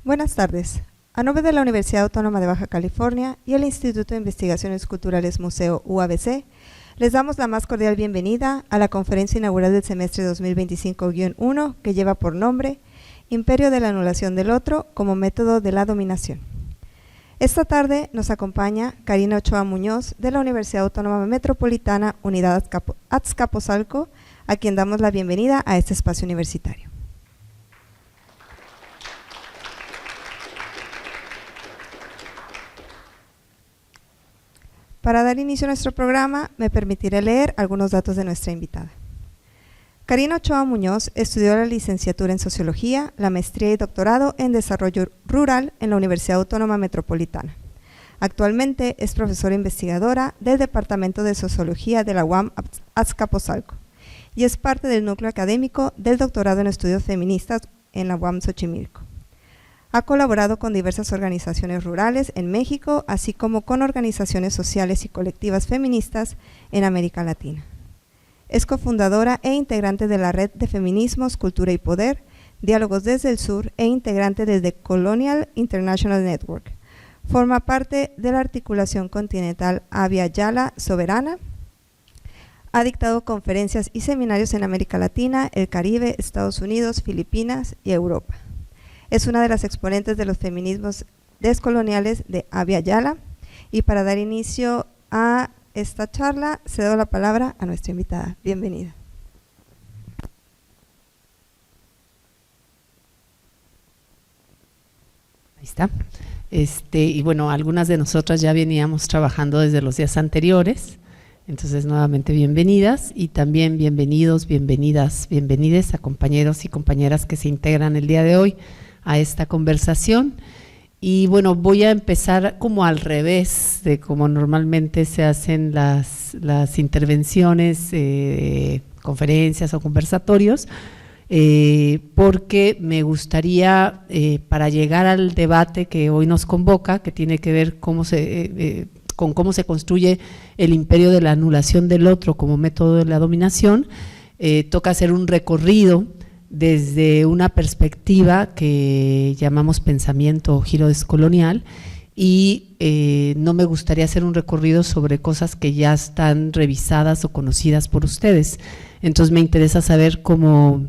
Buenas tardes. A nombre de la Universidad Autónoma de Baja California y el Instituto de Investigaciones Culturales Museo UABC, les damos la más cordial bienvenida a la conferencia inaugural del semestre 2025-1 que lleva por nombre Imperio de la Anulación del Otro como método de la dominación. Esta tarde nos acompaña Karina Ochoa Muñoz de la Universidad Autónoma Metropolitana Unidad Azcapotzalco, a quien damos la bienvenida a este espacio universitario. Para dar inicio a nuestro programa, me permitiré leer algunos datos de nuestra invitada. Karina Ochoa Muñoz estudió la licenciatura en Sociología, la maestría y doctorado en Desarrollo Rural en la Universidad Autónoma Metropolitana. Actualmente es profesora investigadora del Departamento de Sociología de la UAM Azcapotzalco y es parte del núcleo académico del doctorado en Estudios Feministas en la UAM Xochimilco. Ha colaborado con diversas organizaciones rurales en México, así como con organizaciones sociales y colectivas feministas en América Latina. Es cofundadora e integrante de la Red de Feminismos, Cultura y Poder, Diálogos desde el Sur e integrante desde Colonial International Network. Forma parte de la articulación continental Abya Yala Soberana. Ha dictado conferencias y seminarios en América Latina, el Caribe, Estados Unidos, Filipinas y Europa. Es una de las exponentes de los feminismos descoloniales de Abya Yala. Y para dar inicio a esta charla, cedo la palabra a nuestra invitada. Bienvenida. Ahí está. Y bueno, algunas de nosotras ya veníamos trabajando desde los días anteriores, entonces nuevamente bienvenidas y también bienvenidos, bienvenidas, bienvenides a compañeros y compañeras que se integran el día de hoy a esta conversación. Y bueno, voy a empezar como al revés de como normalmente se hacen las intervenciones, conferencias o conversatorios, porque me gustaría, para llegar al debate que hoy nos convoca, que tiene que ver con cómo se construye el imperio de la anulación del otro como método de la dominación, toca hacer un recorrido desde una perspectiva que llamamos pensamiento o giro descolonial y no me gustaría hacer un recorrido sobre cosas que ya están revisadas o conocidas por ustedes. Entonces me interesa saber cómo,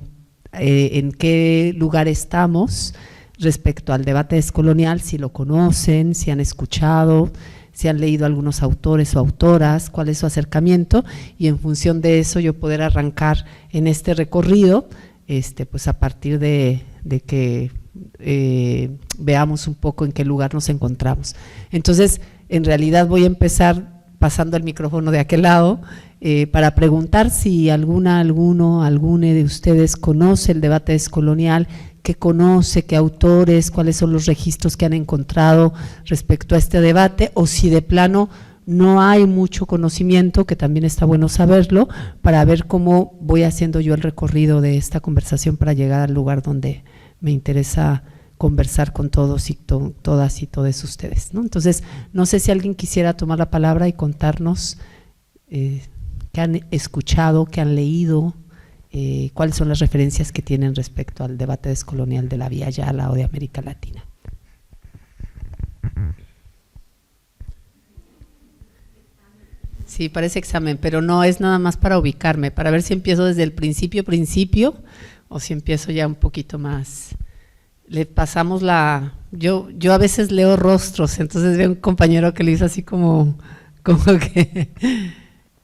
en qué lugar estamos respecto al debate descolonial, si lo conocen, si han escuchado, si han leído algunos autores o autoras, cuál es su acercamiento y en función de eso yo poder arrancar en este recorrido pues a partir de que veamos un poco en qué lugar nos encontramos. Entonces, en realidad voy a empezar pasando el micrófono de aquel lado para preguntar si alguna de ustedes conoce el debate descolonial, qué conoce, qué autores, cuáles son los registros que han encontrado respecto a este debate, o si de plano no hay mucho conocimiento, que también está bueno saberlo, para ver cómo voy haciendo yo el recorrido de esta conversación para llegar al lugar donde me interesa conversar con todos y todas y todos ustedes, ¿no? Entonces, no sé si alguien quisiera tomar la palabra y contarnos qué han escuchado, qué han leído, cuáles son las referencias que tienen respecto al debate descolonial de la Abya Yala o de América Latina. Sí, parece examen, pero no es nada más para ubicarme, para ver si empiezo desde el principio o si empiezo ya un poquito más. Le pasamos yo a veces leo rostros, entonces veo un compañero que le hizo así como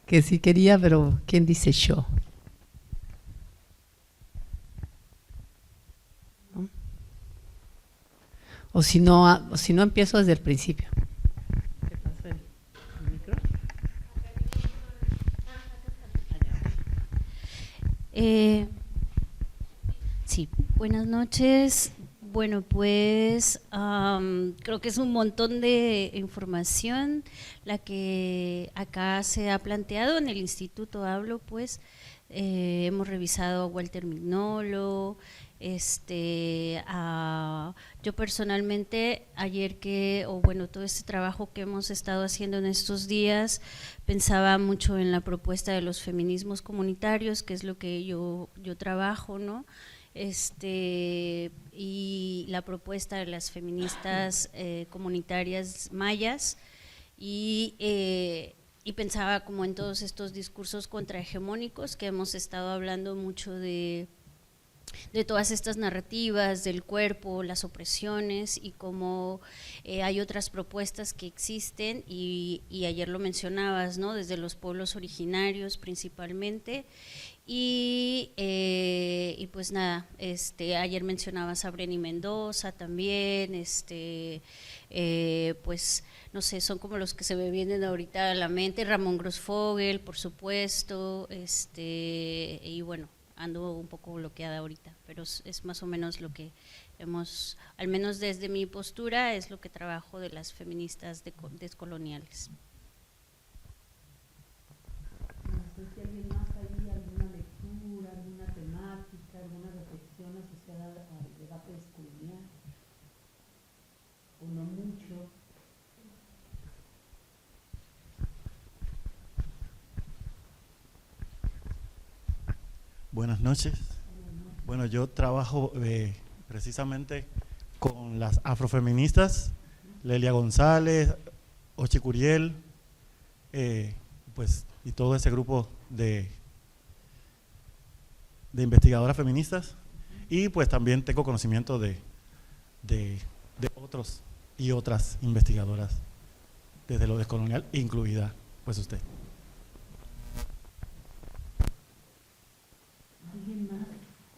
que sí quería, pero ¿quién dice yo? ¿No? O si no empiezo desde el principio. Sí, buenas noches. Bueno, pues creo que es un montón de información la que acá se ha planteado en el instituto. Hemos revisado a Walter Mignolo, yo personalmente todo este trabajo que hemos estado haciendo en estos días, pensaba mucho en la propuesta de los feminismos comunitarios, que es lo que yo trabajo, ¿no? y la propuesta de las feministas comunitarias mayas, y pensaba como en todos estos discursos contrahegemónicos que hemos estado hablando mucho de todas estas narrativas del cuerpo, las opresiones, y cómo hay otras propuestas que existen, y ayer lo mencionabas, ¿no? Desde los pueblos originarios principalmente, y pues nada, ayer mencionabas a Brenny Mendoza también, pues no sé, son como los que se me vienen ahorita a la mente, Ramón Grossfogel, por supuesto, y bueno, ando un poco bloqueada ahorita, pero es más o menos lo que hemos, al menos desde mi postura, es lo que trabajo de las feministas descoloniales. No sé si alguien más hay alguna lectura, alguna temática, alguna reflexión asociada al debate descolonial, o no mucho. Buenas noches. Bueno, yo trabajo precisamente con las afrofeministas, Lelia González, Ochi Curiel, pues, y todo ese grupo de investigadoras feministas, y pues también tengo conocimiento de otros y otras investigadoras desde lo descolonial, incluida pues usted. ¿Alguien más?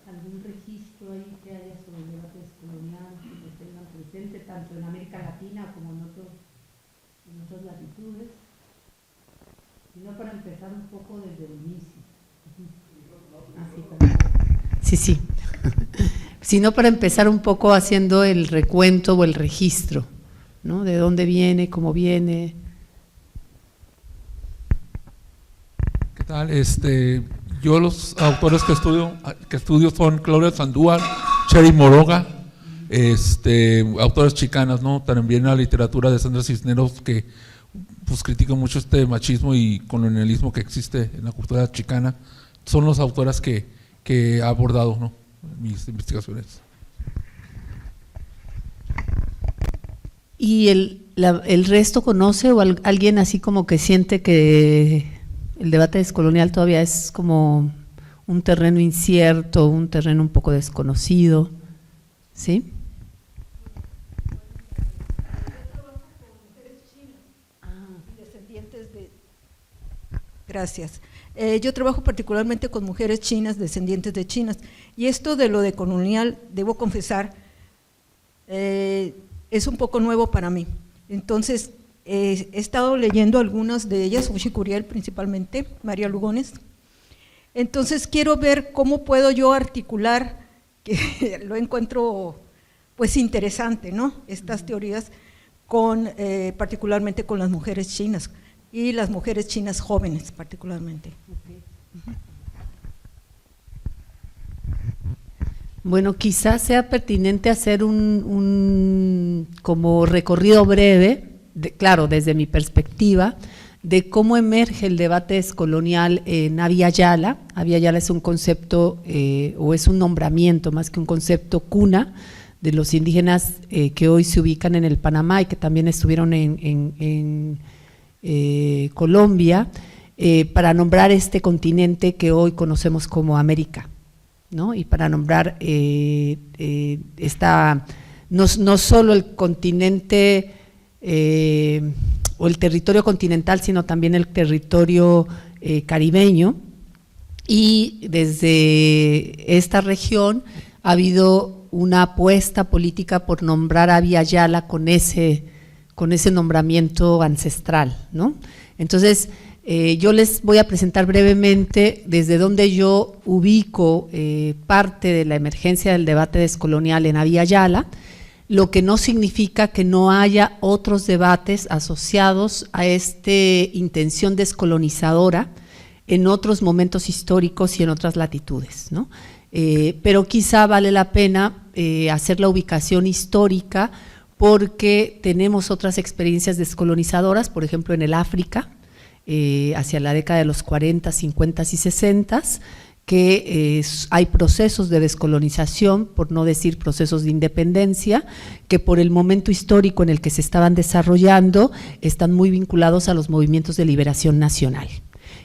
¿Algún registro ahí que haya sobre el debate descolonial que lo tengan presente, tanto en América Latina como en otras latitudes? Sino para empezar un poco desde el inicio. Sí. Sino para empezar un poco haciendo el recuento o el registro, ¿no? De dónde viene, cómo viene. ¿Qué tal? Yo los autores que estudio son Claudia Sandúa, Cheri Moroga, autores chicanas, ¿no? También la literatura de Sandra Cisneros, que pues critica mucho este machismo y colonialismo que existe en la cultura chicana. Son las autoras que he abordado, ¿no?, en mis investigaciones. ¿Y el resto conoce, o alguien así como que siente que el debate descolonial todavía es como un terreno incierto, un terreno un poco desconocido? ¿Sí? Gracias. Yo trabajo particularmente con mujeres chinas, descendientes de chinas, y esto de lo decolonial, debo confesar, es un poco nuevo para mí. Entonces, he estado leyendo algunas de ellas, Ochi Curiel principalmente, María Lugones. Entonces, quiero ver cómo puedo yo articular, que lo encuentro pues interesante, ¿no?, estas teorías, particularmente con las mujeres chinas, y las mujeres chinas jóvenes particularmente. Bueno, quizás sea pertinente hacer un como recorrido breve, claro, desde mi perspectiva, de cómo emerge el debate descolonial en Abya Yala. Abya Yala es un concepto, o es un nombramiento más que un concepto, cuna de los indígenas que hoy se ubican en el Panamá y que también estuvieron en Colombia, para nombrar este continente que hoy conocemos como América, ¿no? Y para nombrar no solo el continente o el territorio continental, sino también el territorio caribeño. Y desde esta región ha habido una apuesta política por nombrar a Abya Yala con ese nombramiento ancestral, ¿no? Entonces, yo les voy a presentar brevemente desde donde yo ubico parte de la emergencia del debate descolonial en Abya Yala, lo que no significa que no haya otros debates asociados a esta intención descolonizadora en otros momentos históricos y en otras latitudes, ¿no? Pero quizá vale la pena hacer la ubicación histórica, porque tenemos otras experiencias descolonizadoras, por ejemplo en el África, hacia la década de los 40, 50 y 60, que hay procesos de descolonización, por no decir procesos de independencia, que por el momento histórico en el que se estaban desarrollando están muy vinculados a los movimientos de liberación nacional.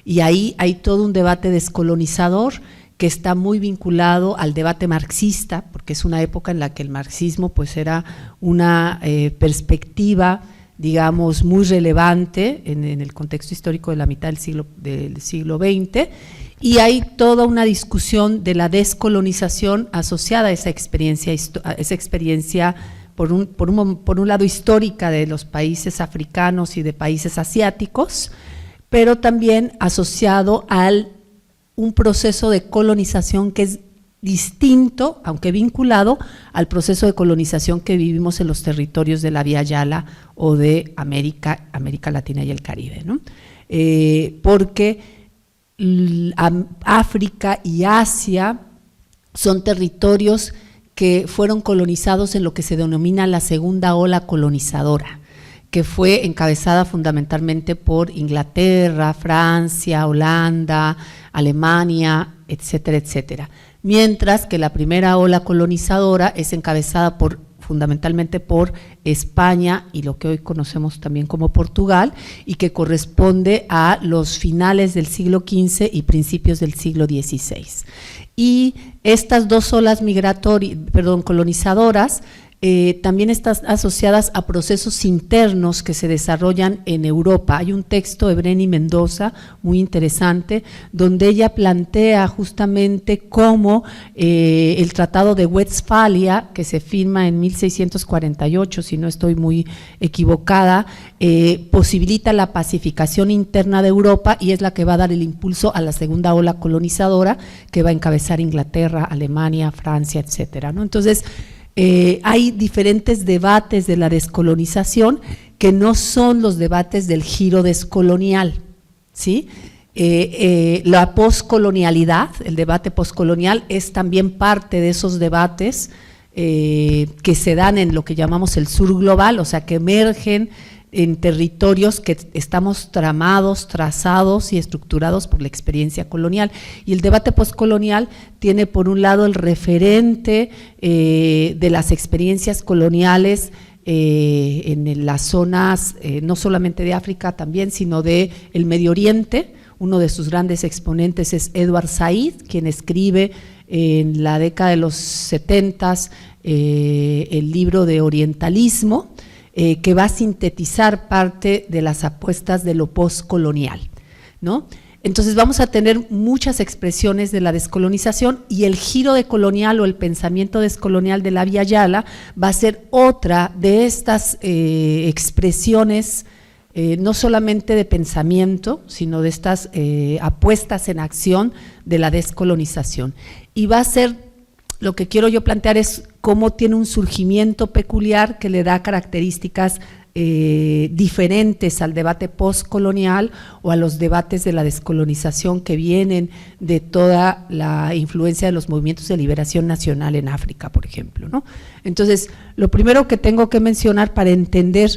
Y ahí hay todo un debate descolonizador que está muy vinculado al debate marxista, porque es una época en la que el marxismo pues era una perspectiva, digamos, muy relevante en el contexto histórico de la mitad del siglo XX, y hay toda una discusión de la descolonización asociada a esa experiencia por un lado histórica de los países africanos y de países asiáticos, pero también asociado a un proceso de colonización que es distinto, aunque vinculado al proceso de colonización que vivimos en los territorios de la Vía Yala o de América Latina y el Caribe, ¿no? Porque África y Asia son territorios que fueron colonizados en lo que se denomina la segunda ola colonizadora, que fue encabezada fundamentalmente por Inglaterra, Francia, Holanda, Alemania, etcétera, etcétera. Mientras que la primera ola colonizadora es encabezada fundamentalmente por España y lo que hoy conocemos también como Portugal, y que corresponde a los finales del siglo XV y principios del siglo XVI. Y estas dos olas colonizadoras también están asociadas a procesos internos que se desarrollan en Europa. Hay un texto de Breni Mendoza muy interesante donde ella plantea justamente cómo el Tratado de Westfalia, que se firma en 1648, si no estoy muy equivocada, posibilita la pacificación interna de Europa y es la que va a dar el impulso a la segunda ola colonizadora que va a encabezar Inglaterra, Alemania, Francia, etcétera, ¿no? Entonces, hay diferentes debates de la descolonización que no son los debates del giro descolonial, ¿sí? La poscolonialidad, el debate poscolonial es también parte de esos debates que se dan en lo que llamamos el sur global, o sea, que emergen en territorios que estamos trazados y estructurados por la experiencia colonial. Y el debate postcolonial tiene por un lado el referente de las experiencias coloniales en las zonas no solamente de África también, sino de el Medio Oriente. Uno de sus grandes exponentes es Edward Said, quien escribe en la década de los 70s el libro de Orientalismo, que va a sintetizar parte de las apuestas de lo postcolonial, ¿no? Entonces vamos a tener muchas expresiones de la descolonización y el giro decolonial o el pensamiento descolonial de la Vía Yala va a ser otra de estas expresiones, no solamente de pensamiento, sino de estas apuestas en acción de la descolonización. Y va a ser, lo que quiero yo plantear es cómo tiene un surgimiento peculiar que le da características diferentes al debate postcolonial o a los debates de la descolonización que vienen de toda la influencia de los movimientos de liberación nacional en África, por ejemplo, ¿no? Entonces, lo primero que tengo que mencionar para entender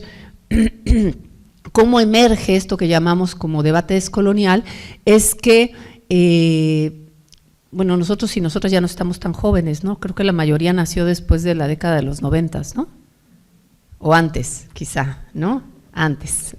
cómo emerge esto que llamamos como debate descolonial es que bueno, nosotros y nosotras ya no estamos tan jóvenes, ¿no? Creo que la mayoría nació después de la década de los 90, ¿no? O antes, quizá, ¿no? Antes,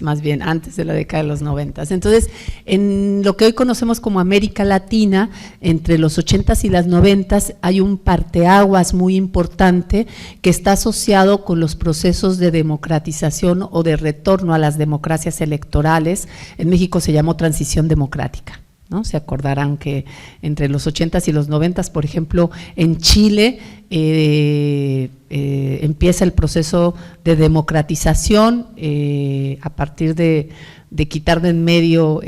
más bien, antes de la década de los 90. Entonces, en lo que hoy conocemos como América Latina, entre los 80s y las 90s hay un parteaguas muy importante que está asociado con los procesos de democratización o de retorno a las democracias electorales. En México se llamó transición democrática, ¿no? Se acordarán que entre los 80s y los 90s, por ejemplo, en Chile empieza el proceso de democratización a partir de quitar de en medio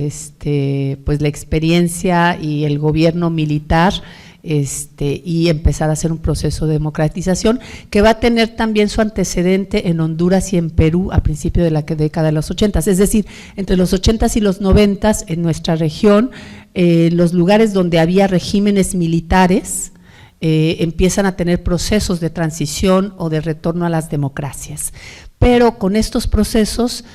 pues la experiencia y el gobierno militar y empezar a hacer un proceso de democratización que va a tener también su antecedente en Honduras y en Perú a principios de la década de los 80s, es decir, entre los 80s y los 90s en nuestra región, los lugares donde había regímenes militares empiezan a tener procesos de transición o de retorno a las democracias. Pero con estos procesos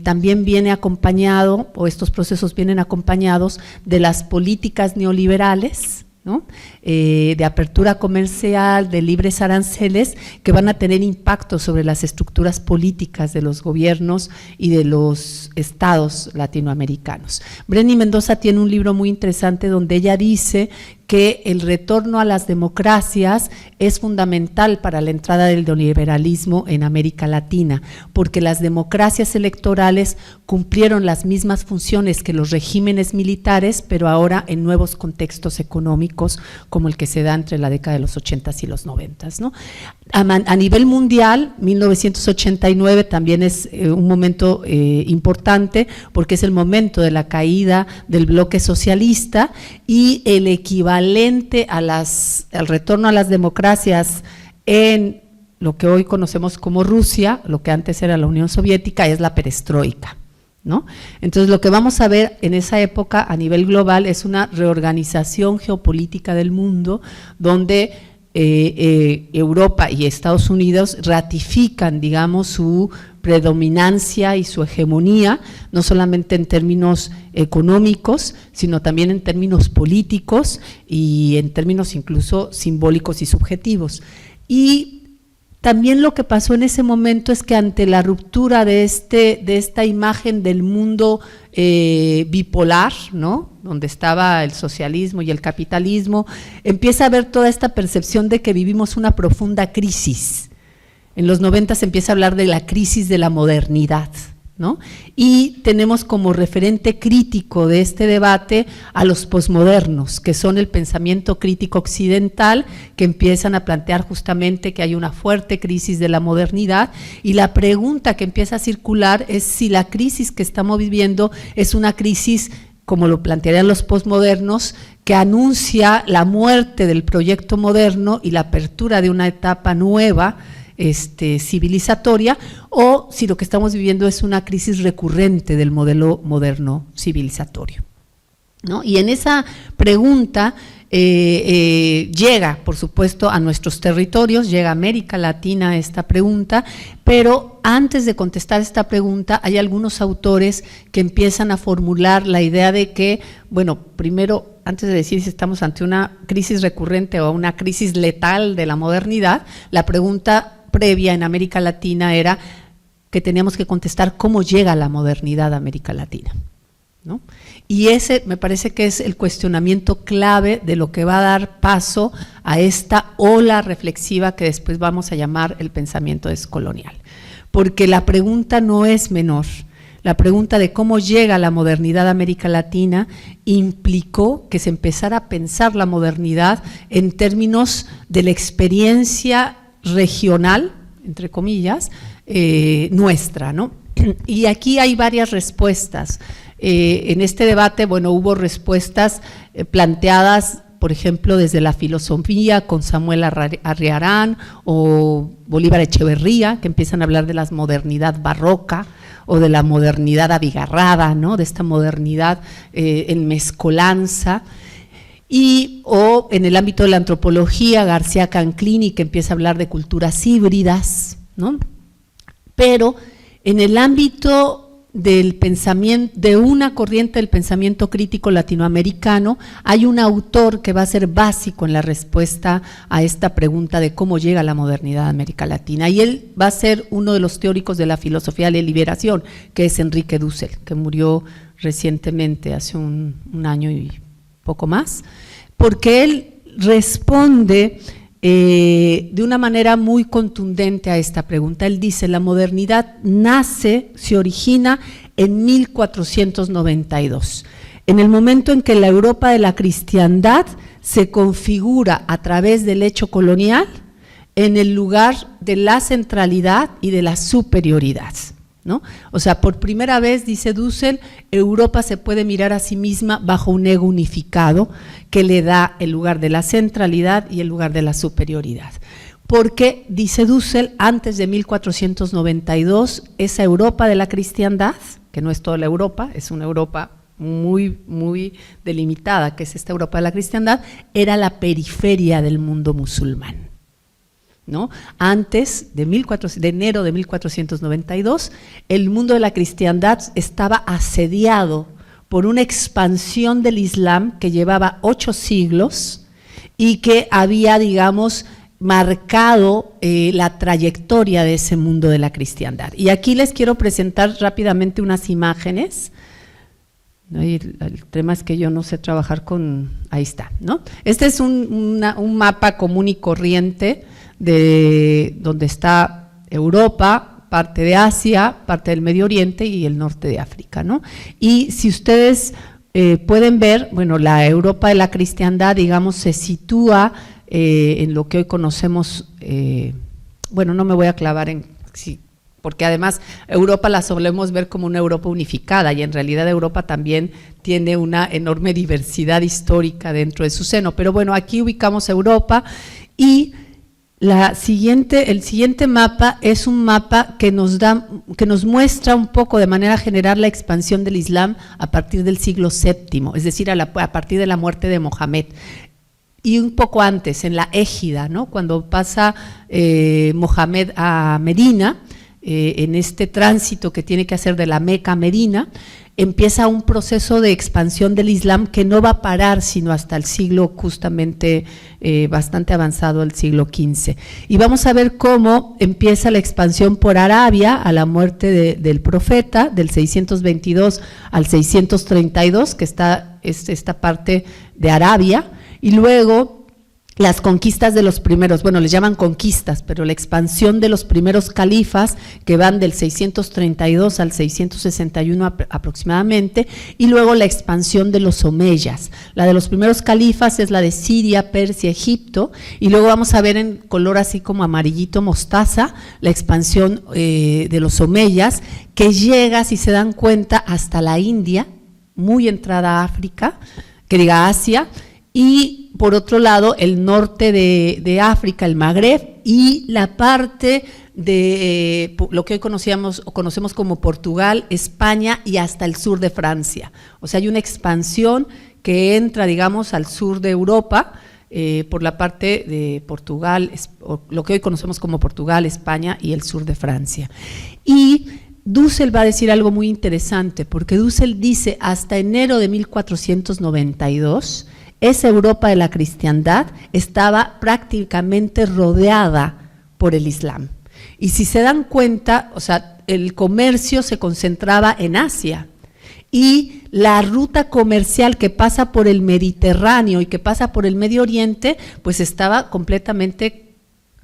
también viene acompañado, o estos procesos vienen acompañados de las políticas neoliberales, ¿no? De apertura comercial, de libres aranceles, que van a tener impacto sobre las estructuras políticas de los gobiernos y de los estados latinoamericanos. Brenny Mendoza tiene un libro muy interesante donde ella dice que el retorno a las democracias es fundamental para la entrada del neoliberalismo en América Latina, porque las democracias electorales cumplieron las mismas funciones que los regímenes militares, pero ahora en nuevos contextos económicos, como el que se da entre la década de los 80s y los 90s, ¿no? A nivel mundial, 1989 también es un momento importante, porque es el momento de la caída del bloque socialista y el equivalente a al retorno a las democracias en lo que hoy conocemos como Rusia, lo que antes era la Unión Soviética, es la perestroika, ¿no? Entonces lo que vamos a ver en esa época a nivel global es una reorganización geopolítica del mundo, donde Europa y Estados Unidos ratifican, digamos, su predominancia y su hegemonía, no solamente en términos económicos, sino también en términos políticos y en términos incluso simbólicos y subjetivos. Y también lo que pasó en ese momento es que ante la ruptura de esta imagen del mundo bipolar, ¿no?, donde estaba el socialismo y el capitalismo, empieza a haber toda esta percepción de que vivimos una profunda crisis. En los 90 se empieza a hablar de la crisis de la modernidad, ¿no? Y tenemos como referente crítico de este debate a los posmodernos, que son el pensamiento crítico occidental, que empiezan a plantear justamente que hay una fuerte crisis de la modernidad, y la pregunta que empieza a circular es si la crisis que estamos viviendo es una crisis, como lo plantearían los posmodernos, que anuncia la muerte del proyecto moderno y la apertura de una etapa nueva, civilizatoria, o si lo que estamos viviendo es una crisis recurrente del modelo moderno civilizatorio, ¿no? Y en esa pregunta llega, por supuesto, a nuestros territorios, llega a América Latina esta pregunta, pero antes de contestar esta pregunta hay algunos autores que empiezan a formular la idea de que, bueno, primero, antes de decir si estamos ante una crisis recurrente o una crisis letal de la modernidad, la pregunta previa en América Latina era que teníamos que contestar cómo llega la modernidad a América Latina, ¿no? Y ese me parece que es el cuestionamiento clave de lo que va a dar paso a esta ola reflexiva que después vamos a llamar el pensamiento descolonial, porque la pregunta no es menor. La pregunta de cómo llega la modernidad a América Latina implicó que se empezara a pensar la modernidad en términos de la experiencia regional, entre comillas, nuestra, ¿no? Y aquí hay varias respuestas. En este debate, bueno, hubo respuestas planteadas, por ejemplo, desde la filosofía con Samuel Arriarán o Bolívar Echeverría, que empiezan a hablar de la modernidad barroca o de la modernidad abigarrada, ¿no?, de esta modernidad en mezcolanza. O en el ámbito de la antropología, García Canclini, que empieza a hablar de culturas híbridas, ¿no? Pero en el ámbito del pensamiento, de una corriente del pensamiento crítico latinoamericano, hay un autor que va a ser básico en la respuesta a esta pregunta de cómo llega la modernidad a América Latina, y él va a ser uno de los teóricos de la filosofía de la liberación, que es Enrique Dussel, que murió recientemente, hace un año y poco más, porque él responde de una manera muy contundente a esta pregunta. Él dice: la modernidad se origina en 1492, en el momento en que la Europa de la cristiandad se configura a través del hecho colonial en el lugar de la centralidad y de la superioridad, ¿no? O sea, por primera vez, dice Dussel, Europa se puede mirar a sí misma bajo un ego unificado que le da el lugar de la centralidad y el lugar de la superioridad. Porque, dice Dussel, antes de 1492, esa Europa de la cristiandad, que no es toda la Europa, es una Europa muy delimitada, que es esta Europa de la cristiandad, era la periferia del mundo musulmán, ¿no? Antes de enero de 1492, el mundo de la cristiandad estaba asediado por una expansión del Islam que llevaba 8 siglos y que había, digamos, marcado la trayectoria de ese mundo de la cristiandad. Y aquí les quiero presentar rápidamente unas imágenes, ¿no? Y el tema es que yo no sé trabajar con… Ahí está, ¿no? Este es un mapa común y corriente de donde está Europa, parte de Asia, parte del Medio Oriente y el norte de África, ¿no? Y si ustedes pueden ver, bueno, la Europa de la cristiandad, digamos, se sitúa en lo que hoy conocemos, bueno, no me voy a clavar en… Sí, porque además Europa la solemos ver como una Europa unificada y en realidad Europa también tiene una enorme diversidad histórica dentro de su seno. Pero bueno, aquí ubicamos Europa y el siguiente mapa es un mapa que nos muestra un poco de manera general la expansión del Islam a partir del siglo VII, es decir, a partir de la muerte de Mohamed. Y un poco antes, en la Égida, ¿no? Cuando pasa Mohamed a Medina, en este tránsito que tiene que hacer de la Meca a Medina, empieza un proceso de expansión del Islam que no va a parar sino hasta el siglo justamente bastante avanzado, el siglo XV. Y vamos a ver cómo empieza la expansión por Arabia a la muerte del profeta, del 622 al 632, que es esta parte de Arabia, y luego las conquistas de los primeros, bueno, les llaman conquistas, pero la expansión de los primeros califas que van del 632 al 661 aproximadamente, y luego la expansión de los omeyas. La de los primeros califas es la de Siria, Persia, Egipto, y luego vamos a ver en color así como amarillito mostaza la expansión de los omeyas, que llega, si se dan cuenta, hasta la India, muy entrada a África, que diga Asia, y por otro lado el norte de África, el Magreb, y la parte de lo que hoy conocemos como Portugal, España y hasta el sur de Francia. O sea, hay una expansión que entra, digamos, al sur de Europa por la parte de Portugal, lo que hoy conocemos como Portugal, España y el sur de Francia. Y Dussel va a decir algo muy interesante, porque Dussel dice hasta enero de 1492, esa Europa de la cristiandad estaba prácticamente rodeada por el Islam. Y si se dan cuenta, o sea, el comercio se concentraba en Asia y la ruta comercial que pasa por el Mediterráneo y que pasa por el Medio Oriente, pues estaba completamente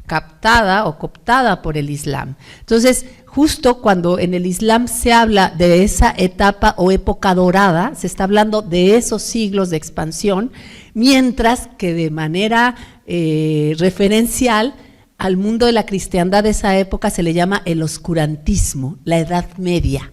captada o cooptada por el Islam. Entonces, justo cuando en el Islam se habla de esa etapa o época dorada, se está hablando de esos siglos de expansión, mientras que de manera referencial al mundo de la cristiandad de esa época se le llama el oscurantismo, la Edad Media,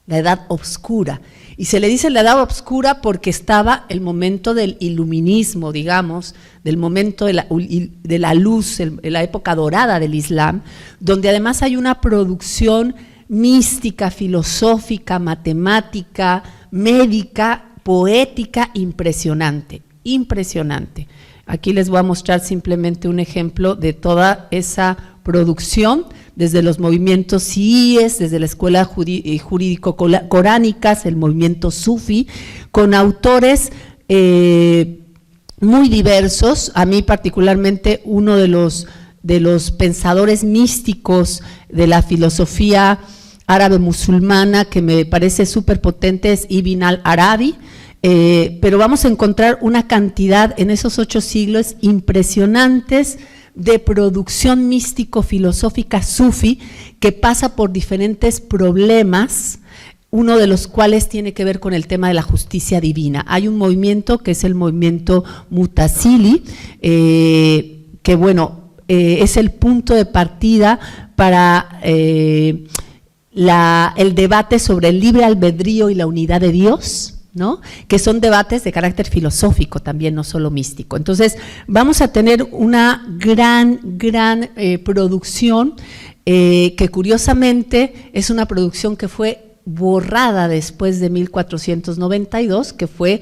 la Edad Oscura. Y se le dice la Edad Oscura porque estaba el momento del iluminismo, digamos, del momento de la luz, la época dorada del Islam, donde además hay una producción mística, filosófica, matemática, médica, poética impresionante, impresionante. Aquí les voy a mostrar simplemente un ejemplo de toda esa producción, desde los movimientos siíes, desde la escuela jurídico-coránicas, el movimiento sufi, con autores muy diversos. A mí particularmente uno de los pensadores místicos de la filosofía árabe musulmana que me parece súper potente es Ibn al-Arabi, pero vamos a encontrar una cantidad en esos 8 siglos impresionantes de producción místico-filosófica sufi que pasa por diferentes problemas, uno de los cuales tiene que ver con el tema de la justicia divina. Hay un movimiento que es el movimiento Mutasili, que bueno, es el punto de partida para el debate sobre el libre albedrío y la unidad de Dios, ¿no? Que son debates de carácter filosófico también, no solo místico. Entonces, vamos a tener una gran producción que curiosamente es una producción que fue borrada después de 1492, que fue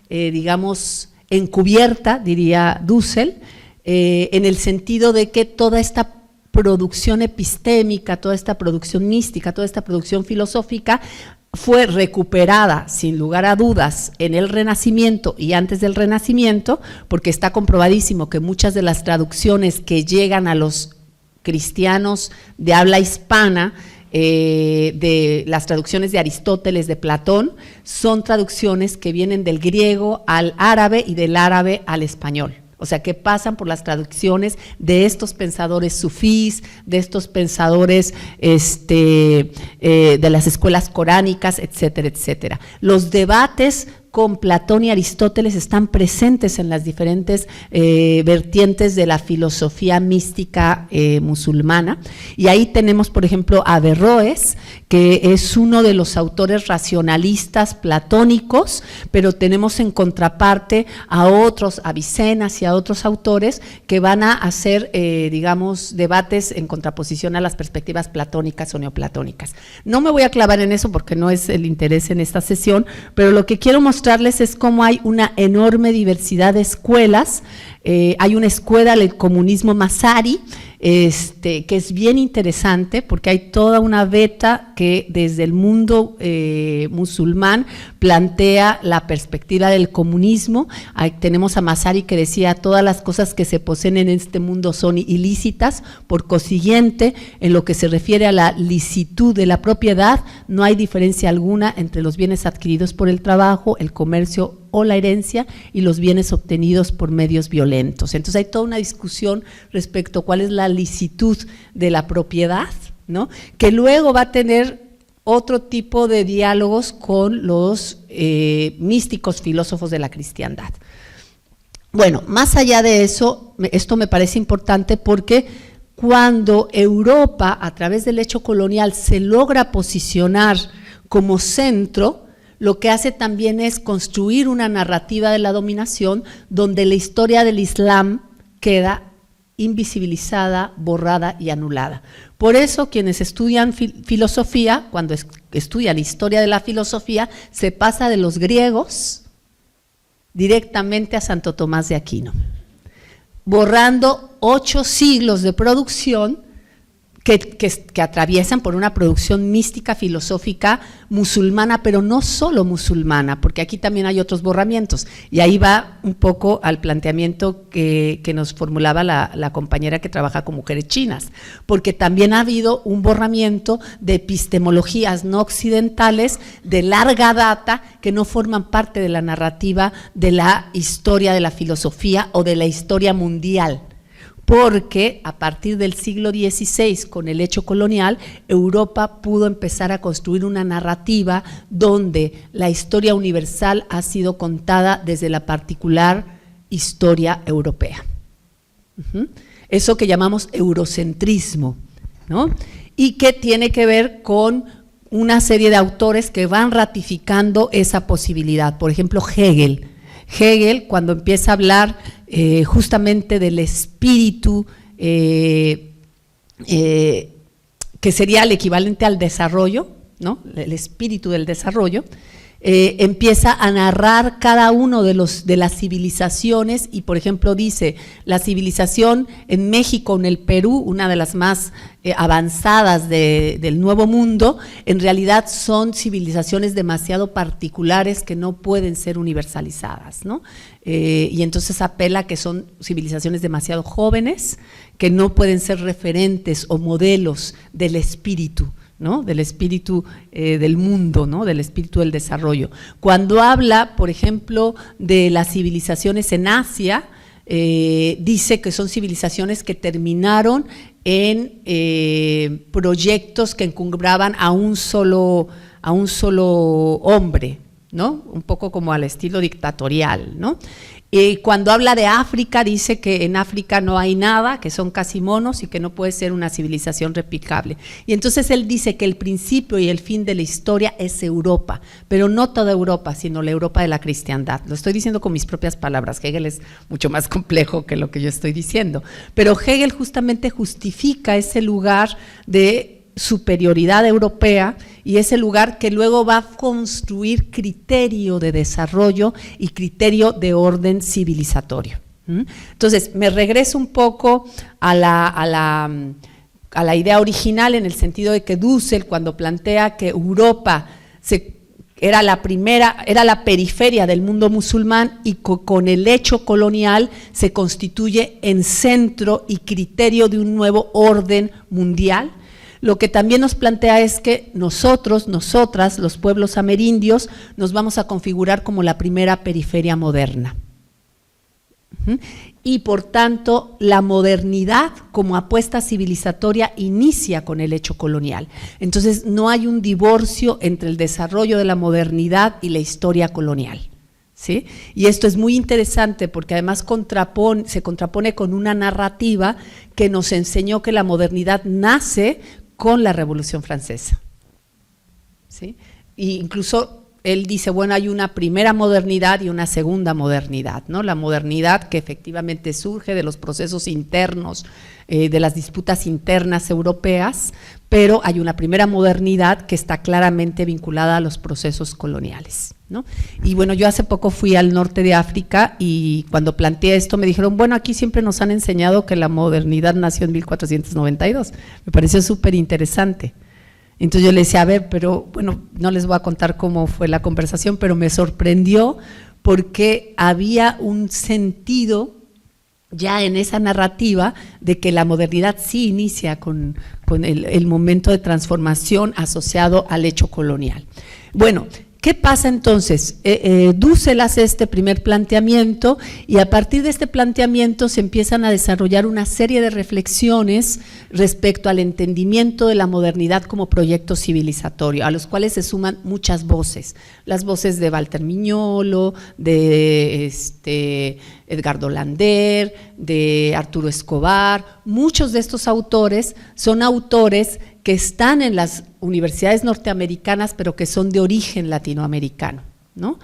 digamos, encubierta, diría Dussel, en el sentido de que toda esta producción epistémica, toda esta producción mística, toda esta producción filosófica fue recuperada sin lugar a dudas en el Renacimiento y antes del Renacimiento, porque está comprobadísimo que muchas de las traducciones que llegan a los cristianos de habla hispana, de las traducciones de Aristóteles, de Platón, son traducciones que vienen del griego al árabe y del árabe al español. O sea, que pasan por las traducciones de estos pensadores sufís, de estos pensadores de las escuelas coránicas, etcétera, etcétera. Los debates con Platón y Aristóteles están presentes en las diferentes vertientes de la filosofía mística musulmana, y ahí tenemos, por ejemplo, a Averroes, que es uno de los autores racionalistas platónicos, pero tenemos en contraparte a otros, a Avicennas y a otros autores que van a hacer, digamos, debates en contraposición a las perspectivas platónicas o neoplatónicas. No me voy a clavar en eso porque no es el interés en esta sesión, pero lo que quiero mostrarles es cómo hay una enorme diversidad de escuelas. Hay una escuela del comunismo Masari, que es bien interesante porque hay toda una beta que desde el mundo musulmán plantea la perspectiva del comunismo. Ahí tenemos a Masari que decía: todas las cosas que se poseen en este mundo son ilícitas, por consiguiente, en lo que se refiere a la licitud de la propiedad, no hay diferencia alguna entre los bienes adquiridos por el trabajo, el comercio o la herencia y los bienes obtenidos por medios violentos. Entonces hay toda una discusión respecto a cuál es la licitud de la propiedad, ¿no?, que luego va a tener otro tipo de diálogos con los místicos filósofos de la cristiandad. Bueno, más allá de eso, esto me parece importante porque cuando Europa, a través del hecho colonial, se logra posicionar como centro, lo que hace también es construir una narrativa de la dominación donde la historia del Islam queda invisibilizada, borrada y anulada. Por eso quienes estudian filosofía, cuando estudian historia de la filosofía, se pasa de los griegos directamente a Santo Tomás de Aquino, borrando 8 siglos de producción que atraviesan por una producción mística, filosófica, musulmana, pero no solo musulmana, porque aquí también hay otros borramientos, y ahí va un poco al planteamiento que nos formulaba la compañera que trabaja con mujeres chinas, porque también ha habido un borramiento de epistemologías no occidentales de larga data que no forman parte de la narrativa de la historia de la filosofía o de la historia mundial, porque a partir del siglo XVI, con el hecho colonial, Europa pudo empezar a construir una narrativa donde la historia universal ha sido contada desde la particular historia europea. Eso que llamamos eurocentrismo, ¿no?, y que tiene que ver con una serie de autores que van ratificando esa posibilidad. Por ejemplo, Hegel, cuando empieza a hablar justamente del espíritu, que sería el equivalente al desarrollo, ¿no?, el espíritu del desarrollo, empieza a narrar cada uno de las civilizaciones y, por ejemplo, dice: la civilización en México, en el Perú, una de las más avanzadas del Nuevo Mundo, en realidad son civilizaciones demasiado particulares que no pueden ser universalizadas, ¿no? Y entonces apela a que son civilizaciones demasiado jóvenes, que no pueden ser referentes o modelos del espíritu, ¿no?, del espíritu del mundo, ¿no?, del espíritu del desarrollo. Cuando habla, por ejemplo, de las civilizaciones en Asia, dice que son civilizaciones que terminaron en proyectos que encumbraban a un solo hombre, ¿no?, un poco como al estilo dictatorial, ¿no? Cuando habla de África, dice que en África no hay nada, que son casi monos y que no puede ser una civilización replicable. Y entonces él dice que el principio y el fin de la historia es Europa, pero no toda Europa, sino la Europa de la cristiandad. Lo estoy diciendo con mis propias palabras. Hegel es mucho más complejo que lo que yo estoy diciendo, pero Hegel justamente justifica ese lugar de superioridad europea y ese lugar que luego va a construir criterio de desarrollo y criterio de orden civilizatorio. Entonces, me regreso un poco a la idea original, en el sentido de que Dussel, cuando plantea que Europa era la periferia del mundo musulmán y con el hecho colonial se constituye en centro y criterio de un nuevo orden mundial, lo que también nos plantea es que nosotros, nosotras, los pueblos amerindios, nos vamos a configurar como la primera periferia moderna. Y por tanto, la modernidad como apuesta civilizatoria inicia con el hecho colonial. Entonces, no hay un divorcio entre el desarrollo de la modernidad y la historia colonial, ¿sí? Y esto es muy interesante porque además se contrapone con una narrativa que nos enseñó que la modernidad nace con la Revolución Francesa, ¿sí? E incluso él dice, bueno, hay una primera modernidad y una segunda modernidad, ¿no? La modernidad que efectivamente surge de los procesos internos, de las disputas internas europeas, pero hay una primera modernidad que está claramente vinculada a los procesos coloniales, ¿no? Y bueno, yo hace poco fui al norte de África y cuando planteé esto me dijeron, bueno, aquí siempre nos han enseñado que la modernidad nació en 1492. Me pareció súper interesante. Entonces yo le decía, a ver, pero bueno, no les voy a contar cómo fue la conversación, pero me sorprendió porque había un sentido ya en esa narrativa de que la modernidad sí inicia con el momento de transformación asociado al hecho colonial. Bueno, ¿qué pasa entonces? Dussel hace este primer planteamiento y a partir de este planteamiento se empiezan a desarrollar una serie de reflexiones respecto al entendimiento de la modernidad como proyecto civilizatorio, a los cuales se suman muchas voces, las voces de Walter Mignolo, de Edgardo Lander, de Arturo Escobar. Muchos de estos autores son autores que están en las universidades norteamericanas, pero que son de origen latinoamericano, ¿no?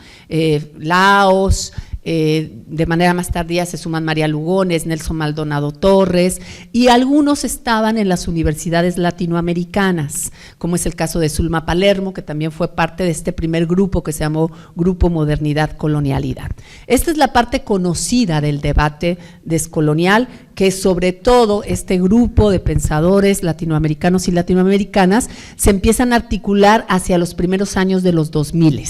Laos, de manera más tardía se suman María Lugones, Nelson Maldonado Torres, y algunos estaban en las universidades latinoamericanas, como es el caso de Zulma Palermo, que también fue parte de este primer grupo que se llamó Grupo Modernidad Colonialidad. Esta es la parte conocida del debate descolonial, que sobre todo este grupo de pensadores latinoamericanos y latinoamericanas se empiezan a articular hacia los primeros años de los 2000.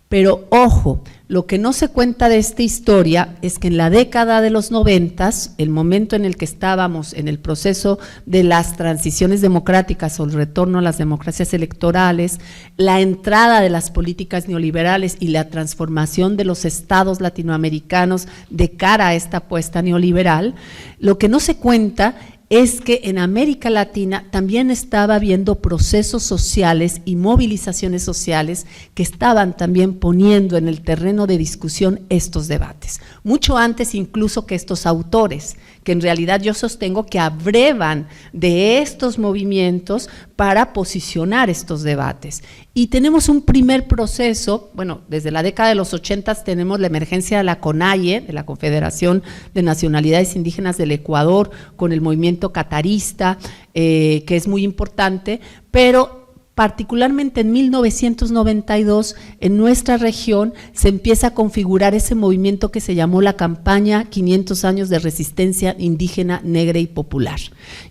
Pero ojo, lo que no se cuenta de esta historia es que en la década de los 90, el momento en el que estábamos en el proceso de las transiciones democráticas o el retorno a las democracias electorales, la entrada de las políticas neoliberales y la transformación de los estados latinoamericanos de cara a esta apuesta neoliberal, lo que no se cuenta es que en América Latina también estaba habiendo procesos sociales y movilizaciones sociales que estaban también poniendo en el terreno de discusión estos debates, mucho antes incluso que estos autores, que en realidad yo sostengo que abrevan de estos movimientos para posicionar estos debates. Y tenemos un primer proceso, bueno, desde la década de los 80 tenemos la emergencia de la CONAIE, de la Confederación de Nacionalidades Indígenas del Ecuador, con el movimiento catarista, que es muy importante, pero particularmente en 1992 en nuestra región se empieza a configurar ese movimiento que se llamó la campaña 500 años de resistencia indígena, negra y popular,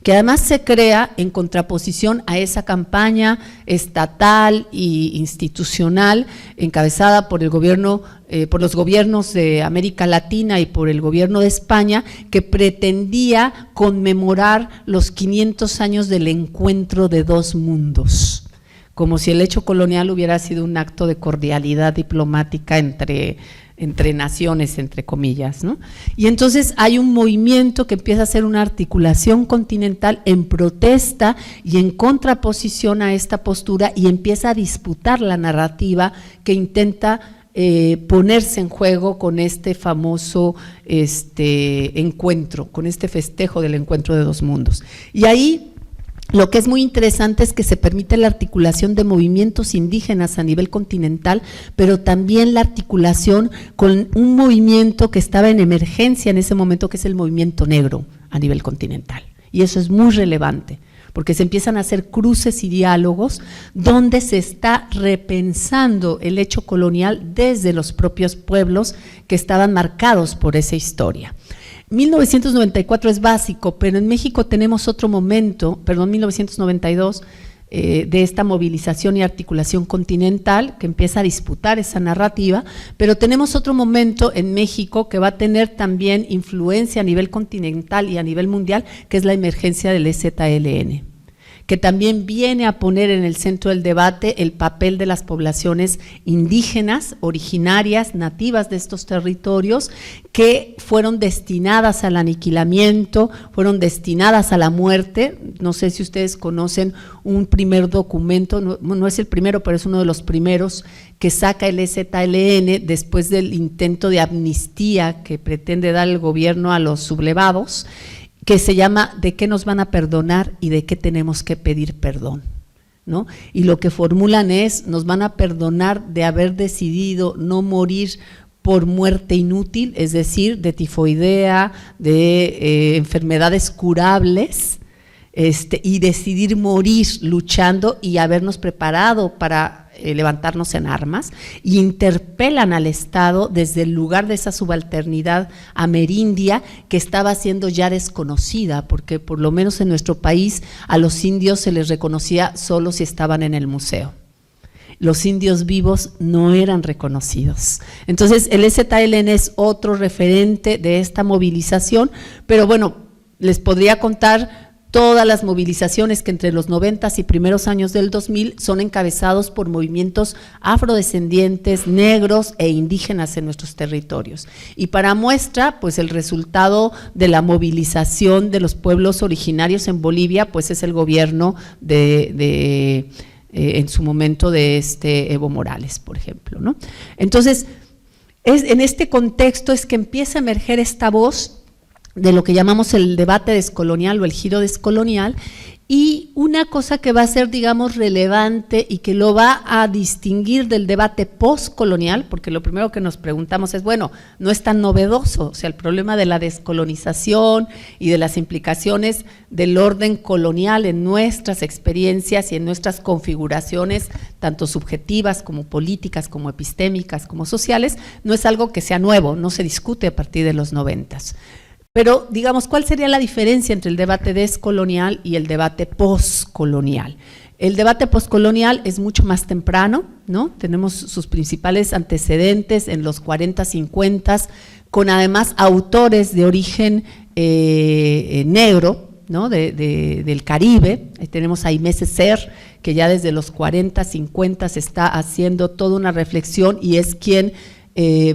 que además se crea en contraposición a esa campaña estatal e institucional encabezada por el gobierno, por los gobiernos de América Latina y por el gobierno de España, que pretendía conmemorar los 500 años del encuentro de dos mundos, como si el hecho colonial hubiera sido un acto de cordialidad diplomática entre naciones, entre comillas, ¿no? Y entonces hay un movimiento que empieza a ser una articulación continental en protesta y en contraposición a esta postura y empieza a disputar la narrativa que intenta ponerse en juego con este famoso encuentro, con este festejo del encuentro de dos mundos. Y ahí lo que es muy interesante es que se permite la articulación de movimientos indígenas a nivel continental, pero también la articulación con un movimiento que estaba en emergencia en ese momento, que es el movimiento negro a nivel continental. Y eso es muy relevante, porque se empiezan a hacer cruces y diálogos donde se está repensando el hecho colonial desde los propios pueblos que estaban marcados por esa historia. 1994 es básico, pero en México tenemos otro momento, 1992, de esta movilización y articulación continental que empieza a disputar esa narrativa, pero tenemos otro momento en México que va a tener también influencia a nivel continental y a nivel mundial, que es la emergencia del EZLN, que también viene a poner en el centro del debate el papel de las poblaciones indígenas, originarias, nativas de estos territorios, que fueron destinadas al aniquilamiento, fueron destinadas a la muerte. No sé si ustedes conocen un primer documento, no es el primero, pero es uno de los primeros que saca el EZLN después del intento de amnistía que pretende dar el gobierno a los sublevados, que se llama ¿De qué nos van a perdonar y de qué tenemos que pedir perdón? ¿No? Y lo que formulan es, nos van a perdonar de haber decidido no morir por muerte inútil, es decir, de tifoidea, de enfermedades curables, y decidir morir luchando y habernos preparado para levantarnos en armas, y interpelan al Estado desde el lugar de esa subalternidad amerindia que estaba siendo ya desconocida, porque por lo menos en nuestro país a los indios se les reconocía solo si estaban en el museo. Los indios vivos no eran reconocidos. Entonces el EZLN es otro referente de esta movilización, pero bueno, les podría contar todas las movilizaciones que entre los 90 y primeros años del 2000 son encabezados por movimientos afrodescendientes, negros e indígenas en nuestros territorios. Y para muestra, pues el resultado de la movilización de los pueblos originarios en Bolivia, pues es el gobierno en su momento de Evo Morales, por ejemplo, ¿no? Entonces, en este contexto es que empieza a emerger esta voz de lo que llamamos el debate descolonial o el giro descolonial, y una cosa que va a ser, digamos, relevante y que lo va a distinguir del debate postcolonial, porque lo primero que nos preguntamos es, bueno, no es tan novedoso, o sea, el problema de la descolonización y de las implicaciones del orden colonial en nuestras experiencias y en nuestras configuraciones, tanto subjetivas como políticas, como epistémicas, como sociales, no es algo que sea nuevo, no se discute a partir de los 90s. Pero, digamos, ¿cuál sería la diferencia entre el debate descolonial y el debate postcolonial? El debate postcolonial es mucho más temprano, ¿no? Tenemos sus principales antecedentes en los 40, 50, con además autores de origen negro, ¿no? Del Caribe. Tenemos a Aimé Césaire, que ya desde los 40, 50 está haciendo toda una reflexión y es quien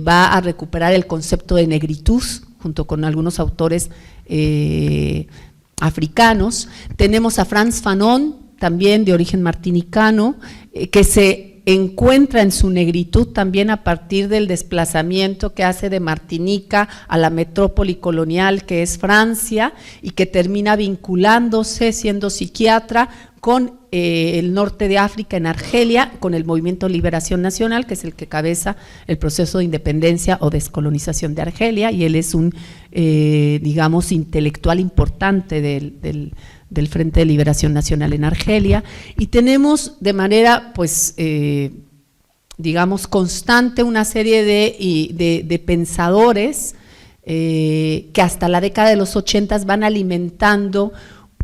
va a recuperar el concepto de negritud, junto con algunos autores africanos. Tenemos a Frantz Fanon, también de origen martinicano, que se encuentra en su negritud también a partir del desplazamiento que hace de Martinica a la metrópoli colonial que es Francia, y que termina vinculándose, siendo psiquiatra, con el norte de África, en Argelia, con el Movimiento Liberación Nacional, que es el que cabeza el proceso de independencia o descolonización de Argelia, y él es un, digamos, intelectual importante del Frente de Liberación Nacional en Argelia. Y tenemos de manera, pues, digamos, constante una serie de pensadores que hasta la década de los 80 van alimentando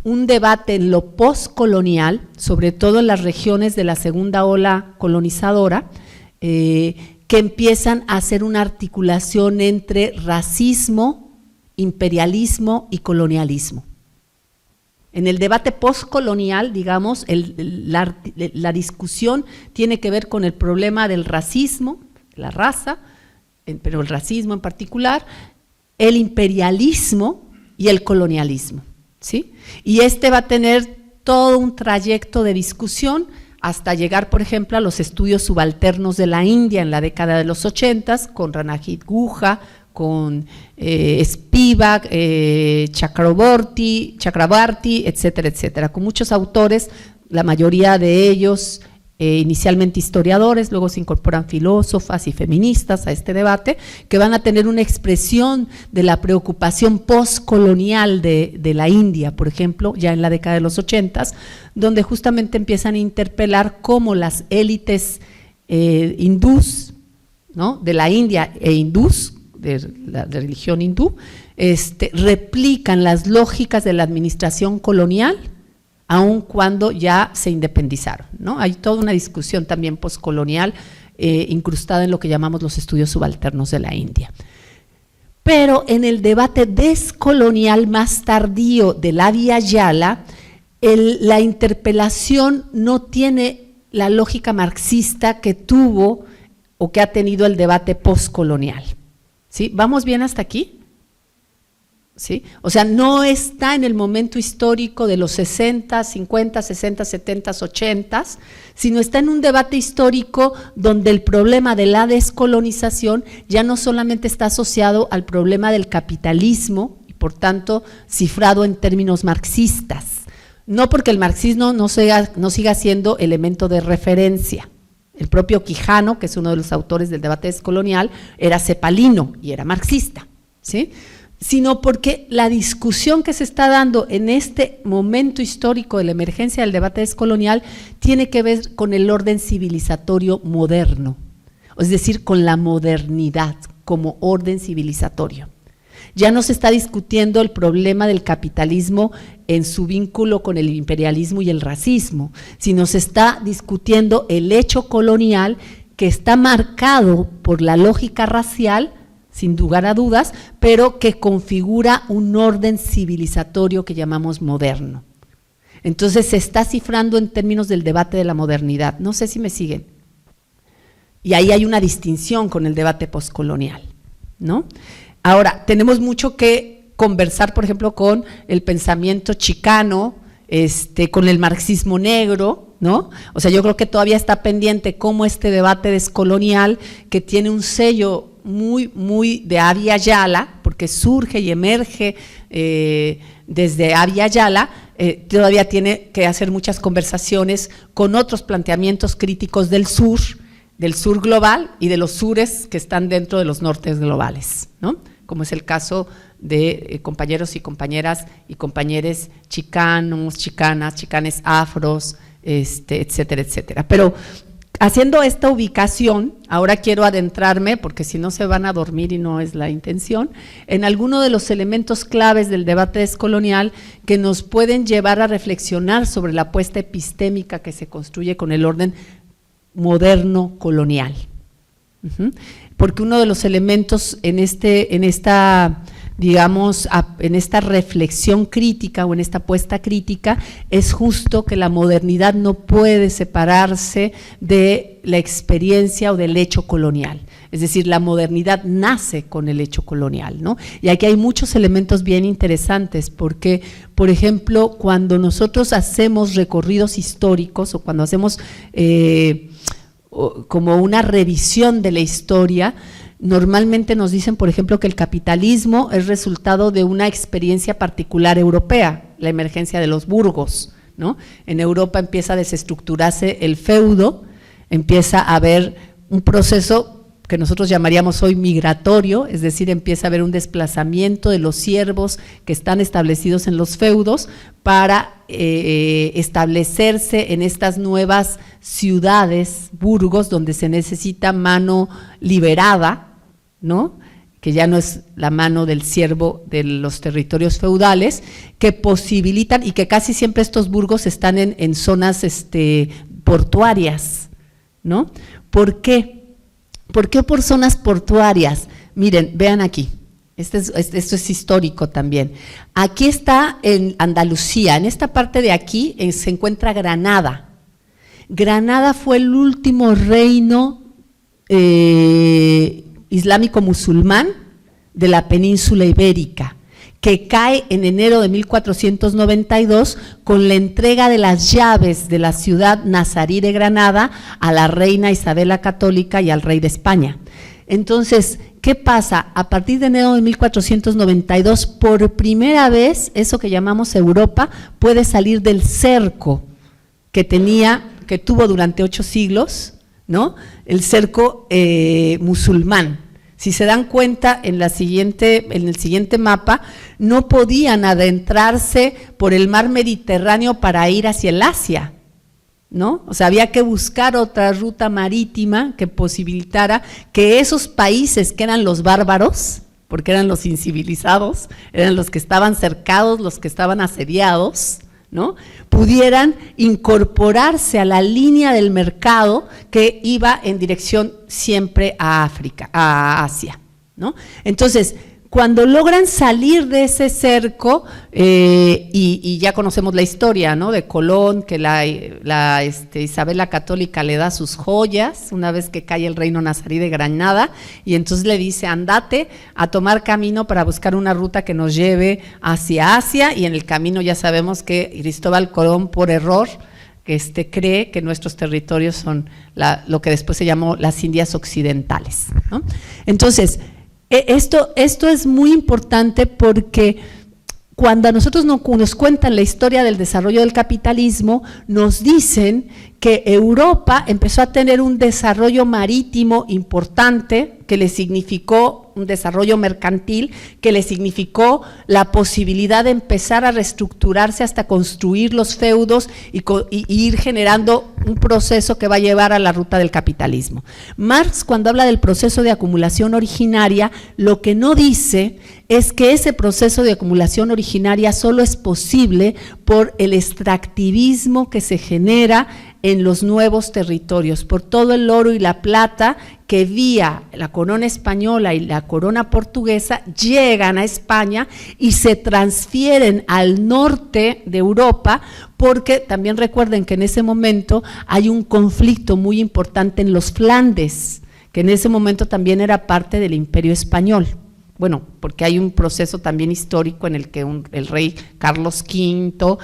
un debate en lo postcolonial, sobre todo en las regiones de la segunda ola colonizadora, que empiezan a hacer una articulación entre racismo, imperialismo y colonialismo. En el debate postcolonial, digamos, la discusión tiene que ver con el problema del racismo, la raza, pero el racismo en particular, el imperialismo y el colonialismo, ¿sí? Y va a tener todo un trayecto de discusión hasta llegar, por ejemplo, a los estudios subalternos de la India en la década de los 80, con Ranajit Guha, con Spivak, Chakrabarty, etcétera, etcétera, con muchos autores, la mayoría de ellos inicialmente historiadores, luego se incorporan filósofas y feministas a este debate, que van a tener una expresión de la preocupación postcolonial de la India, por ejemplo, ya en la década de los 80s, donde justamente empiezan a interpelar cómo las élites hindús, ¿no?, de la India e hindús, de la religión hindú, replican las lógicas de la administración colonial, aun cuando ya se independizaron, ¿no? Hay toda una discusión también postcolonial incrustada en lo que llamamos los estudios subalternos de la India. Pero en el debate descolonial más tardío de la Via Yala, la interpelación no tiene la lógica marxista que tuvo o que ha tenido el debate postcolonial, ¿sí? ¿Vamos bien hasta aquí? ¿Sí? O sea, no está en el momento histórico de los 60, 50, 60, 70, 80, sino está en un debate histórico donde el problema de la descolonización ya no solamente está asociado al problema del capitalismo y por tanto cifrado en términos marxistas, no porque el marxismo no siga siendo elemento de referencia. El propio Quijano, que es uno de los autores del debate descolonial, era cepalino y era marxista, ¿sí?, sino porque la discusión que se está dando en este momento histórico de la emergencia del debate descolonial tiene que ver con el orden civilizatorio moderno, es decir, con la modernidad como orden civilizatorio. Ya no se está discutiendo el problema del capitalismo en su vínculo con el imperialismo y el racismo, sino se está discutiendo el hecho colonial que está marcado por la lógica racial, sin lugar a dudas, pero que configura un orden civilizatorio que llamamos moderno. Entonces se está cifrando en términos del debate de la modernidad, no sé si me siguen. Y ahí hay una distinción con el debate postcolonial, ¿no? Ahora, tenemos mucho que conversar, por ejemplo, con el pensamiento chicano, con el marxismo negro, ¿no? O sea, yo creo que todavía está pendiente cómo este debate descolonial, que tiene un sello muy de Abya Yala, porque surge y emerge desde Abya Yala, todavía tiene que hacer muchas conversaciones con otros planteamientos críticos del sur global y de los sures que están dentro de los nortes globales, ¿no? Como es el caso de compañeros y compañeras y compañeres chicanos, chicanas, chicanes afros, etcétera, etcétera. Pero haciendo esta ubicación, ahora quiero adentrarme, porque si no se van a dormir y no es la intención, en alguno de los elementos claves del debate descolonial que nos pueden llevar a reflexionar sobre la apuesta epistémica que se construye con el orden moderno colonial. Porque uno de los elementos en esta reflexión crítica o en esta apuesta crítica es justo que la modernidad no puede separarse de la experiencia o del hecho colonial. Es decir, la modernidad nace con el hecho colonial, ¿no? Y aquí hay muchos elementos bien interesantes porque, por ejemplo, cuando nosotros hacemos recorridos históricos o cuando hacemos como una revisión de la historia, normalmente nos dicen, por ejemplo, que el capitalismo es resultado de una experiencia particular europea, la emergencia de los burgos, ¿no? En Europa empieza a desestructurarse el feudo, empieza a haber un proceso que nosotros llamaríamos hoy migratorio, es decir, empieza a haber un desplazamiento de los siervos que están establecidos en los feudos para establecerse en estas nuevas ciudades, burgos, donde se necesita mano liberada, ¿no?, que ya no es la mano del siervo de los territorios feudales, que posibilitan, y que casi siempre estos burgos están en zonas portuarias, ¿no? ¿Por qué? ¿Por qué por zonas portuarias? Miren, vean aquí, esto es histórico también. Aquí está en Andalucía, en esta parte de aquí se encuentra Granada. Granada fue el último reino islámico musulmán de la península ibérica, que cae en enero de 1492 con la entrega de las llaves de la ciudad nazarí de Granada a la reina Isabel la Católica y al rey de España. Entonces, ¿qué pasa? A partir de enero de 1492, por primera vez, eso que llamamos Europa puede salir del cerco que que tuvo durante 8 siglos, ¿no?, el cerco musulmán. Si se dan cuenta, en el siguiente mapa, no podían adentrarse por el mar Mediterráneo para ir hacia el Asia, ¿no? O sea, había que buscar otra ruta marítima que posibilitara que esos países que eran los bárbaros, porque eran los incivilizados, eran los que estaban cercados, los que estaban asediados, ¿no?, pudieran incorporarse a la línea del mercado que iba en dirección siempre a África, a Asia, ¿no? Entonces, cuando logran salir de ese cerco, y ya conocemos la historia, ¿no?, de Colón, que Isabel la Católica le da sus joyas una vez que cae el reino nazarí de Granada, y entonces le dice, andate a tomar camino para buscar una ruta que nos lleve hacia Asia, y en el camino ya sabemos que Cristóbal Colón, por error, cree que nuestros territorios son lo que después se llamó las Indias Occidentales, ¿no? Entonces, esto es muy importante porque cuando a nosotros nos cuentan la historia del desarrollo del capitalismo, nos dicen que Europa empezó a tener un desarrollo marítimo importante que le significó un desarrollo mercantil, que le significó la posibilidad de empezar a reestructurarse hasta construir los feudos y ir generando un proceso que va a llevar a la ruta del capitalismo. Marx, cuando habla del proceso de acumulación originaria, lo que no dice es que ese proceso de acumulación originaria solo es posible por el extractivismo que se genera en los nuevos territorios, por todo el oro y la plata que vía la corona española y la corona portuguesa llegan a España y se transfieren al norte de Europa, porque también recuerden que en ese momento hay un conflicto muy importante en los Flandes, que en ese momento también era parte del Imperio Español. Bueno, porque hay un proceso también histórico en el que el rey Carlos V,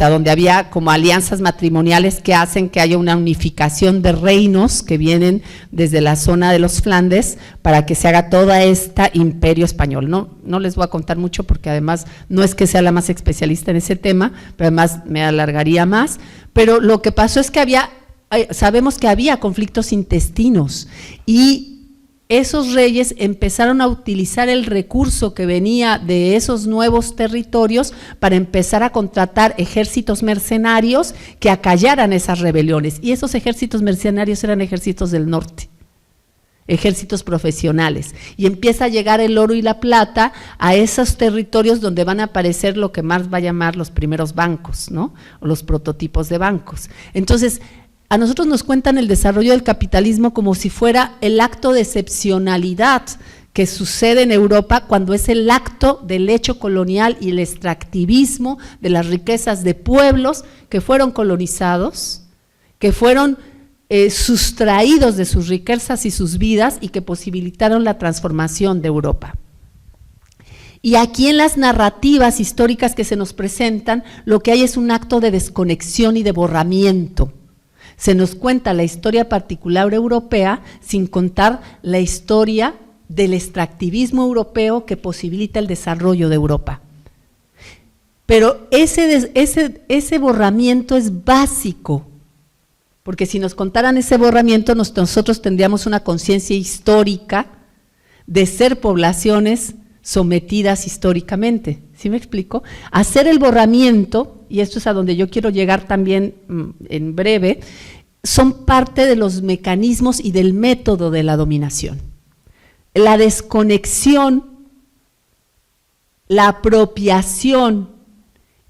donde había como alianzas matrimoniales que hacen que haya una unificación de reinos que vienen desde la zona de los Flandes para que se haga toda esta imperio español. No les voy a contar mucho porque además no es que sea la más especialista en ese tema, pero además me alargaría más, pero lo que pasó es que sabemos que había conflictos intestinos y esos reyes empezaron a utilizar el recurso que venía de esos nuevos territorios para empezar a contratar ejércitos mercenarios que acallaran esas rebeliones, y esos ejércitos mercenarios eran ejércitos del norte, ejércitos profesionales, y empieza a llegar el oro y la plata a esos territorios donde van a aparecer lo que Marx va a llamar los primeros bancos, ¿no?, o los prototipos de bancos. Entonces, a nosotros nos cuentan el desarrollo del capitalismo como si fuera el acto de excepcionalidad que sucede en Europa cuando es el acto del hecho colonial y el extractivismo de las riquezas de pueblos que fueron colonizados, que fueron sustraídos de sus riquezas y sus vidas y que posibilitaron la transformación de Europa. Y aquí en las narrativas históricas que se nos presentan, lo que hay es un acto de desconexión y de borramiento. Se nos cuenta la historia particular europea sin contar la historia del extractivismo europeo que posibilita el desarrollo de Europa. Pero ese borramiento es básico, porque si nos contaran ese borramiento, nosotros tendríamos una conciencia histórica de ser poblaciones sometidas históricamente. ¿Sí me explico? Hacer el borramiento, y esto es a donde yo quiero llegar también en breve, son parte de los mecanismos y del método de la dominación. La desconexión, la apropiación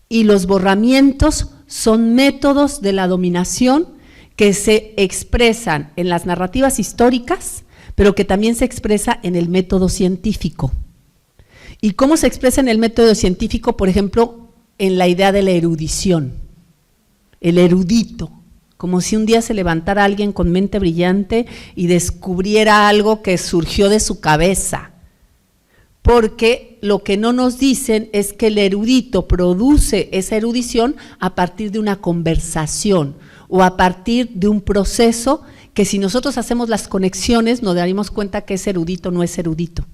y los borramientos son métodos de la dominación que se expresan en las narrativas históricas, pero que también se expresa en el método científico. ¿Y cómo se expresa en el método científico? Por ejemplo, en la idea de la erudición, el erudito, como si un día se levantara alguien con mente brillante y descubriera algo que surgió de su cabeza, porque lo que no nos dicen es que el erudito produce esa erudición a partir de una conversación o a partir de un proceso que si nosotros hacemos las conexiones nos daremos cuenta que ese erudito no es erudito.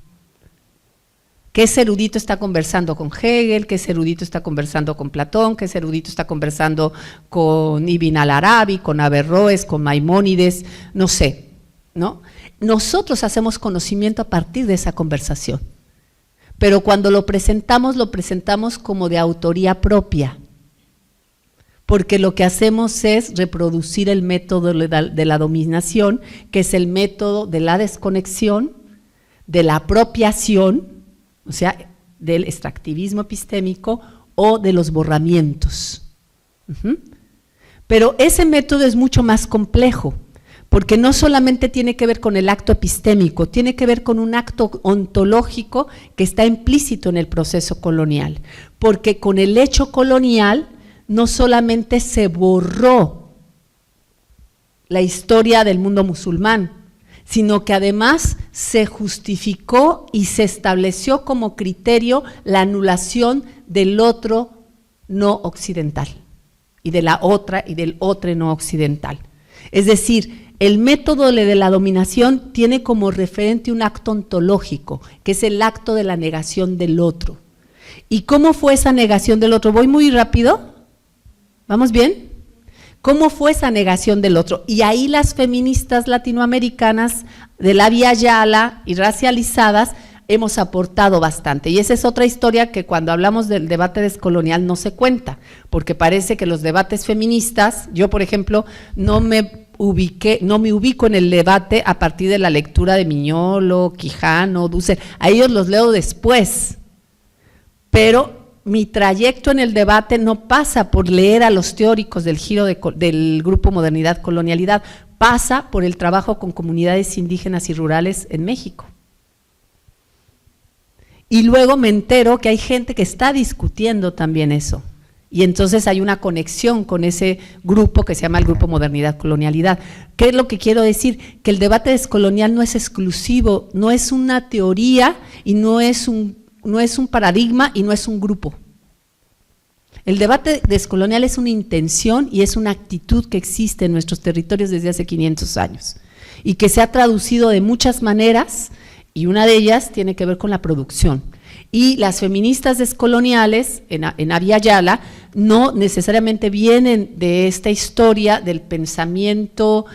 que ese erudito está conversando con Hegel, que ese erudito está conversando con Platón, que ese erudito está conversando con Ibn al-Arabi, con Averroes, con Maimónides, no sé, ¿no? Nosotros hacemos conocimiento a partir de esa conversación, pero cuando lo presentamos como de autoría propia, porque lo que hacemos es reproducir el método de la dominación, que es el método de la desconexión, de la apropiación, o sea, del extractivismo epistémico o de los borramientos. Pero ese método es mucho más complejo, porque no solamente tiene que ver con el acto epistémico, tiene que ver con un acto ontológico que está implícito en el proceso colonial, porque con el hecho colonial no solamente se borró la historia del mundo musulmán, sino que además se justificó y se estableció como criterio la anulación del otro no occidental y de la otra y del otro no occidental. Es decir, el método de la dominación tiene como referente un acto ontológico, que es el acto de la negación del otro. ¿Y cómo fue esa negación del otro? ¿Voy muy rápido? ¿Vamos bien? ¿Cómo fue esa negación del otro? Y ahí las feministas latinoamericanas de la Vía Yala y racializadas hemos aportado bastante. Y esa es otra historia que cuando hablamos del debate descolonial no se cuenta, porque parece que los debates feministas, yo por ejemplo no me ubico en el debate a partir de la lectura de Miñolo, Quijano, Dussel, a ellos los leo después, pero mi trayecto en el debate no pasa por leer a los teóricos del giro del grupo Modernidad Colonialidad, pasa por el trabajo con comunidades indígenas y rurales en México. Y luego me entero que hay gente que está discutiendo también eso. Y entonces hay una conexión con ese grupo que se llama el Grupo Modernidad Colonialidad. ¿Qué es lo que quiero decir? Que el debate descolonial no es exclusivo, no es una teoría y no es un paradigma y no es un grupo. El debate descolonial es una intención y es una actitud que existe en nuestros territorios desde hace 500 años y que se ha traducido de muchas maneras, y una de ellas tiene que ver con la producción. Y las feministas descoloniales en Avia Yala no necesariamente vienen de esta historia del pensamiento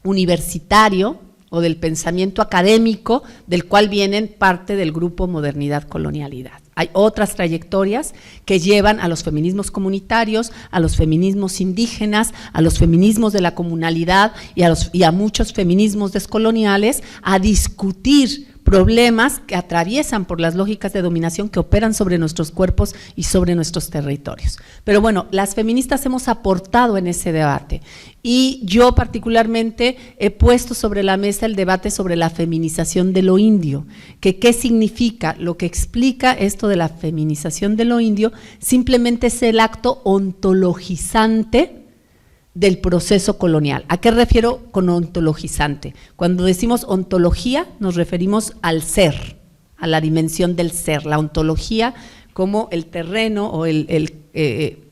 universitario o del pensamiento académico del cual vienen parte del grupo Modernidad Colonialidad. Hay otras trayectorias que llevan a los feminismos comunitarios, a los feminismos indígenas, a los feminismos de la comunalidad y a muchos feminismos descoloniales a discutir problemas que atraviesan por las lógicas de dominación que operan sobre nuestros cuerpos y sobre nuestros territorios. Pero bueno, las feministas hemos aportado en ese debate y yo particularmente he puesto sobre la mesa el debate sobre la feminización de lo indio, que qué significa. Lo que explica esto de la feminización de lo indio simplemente es el acto ontologizante del proceso colonial. ¿A qué refiero con ontologizante? Cuando decimos ontología nos referimos al ser, a la dimensión del ser, la ontología como el terreno o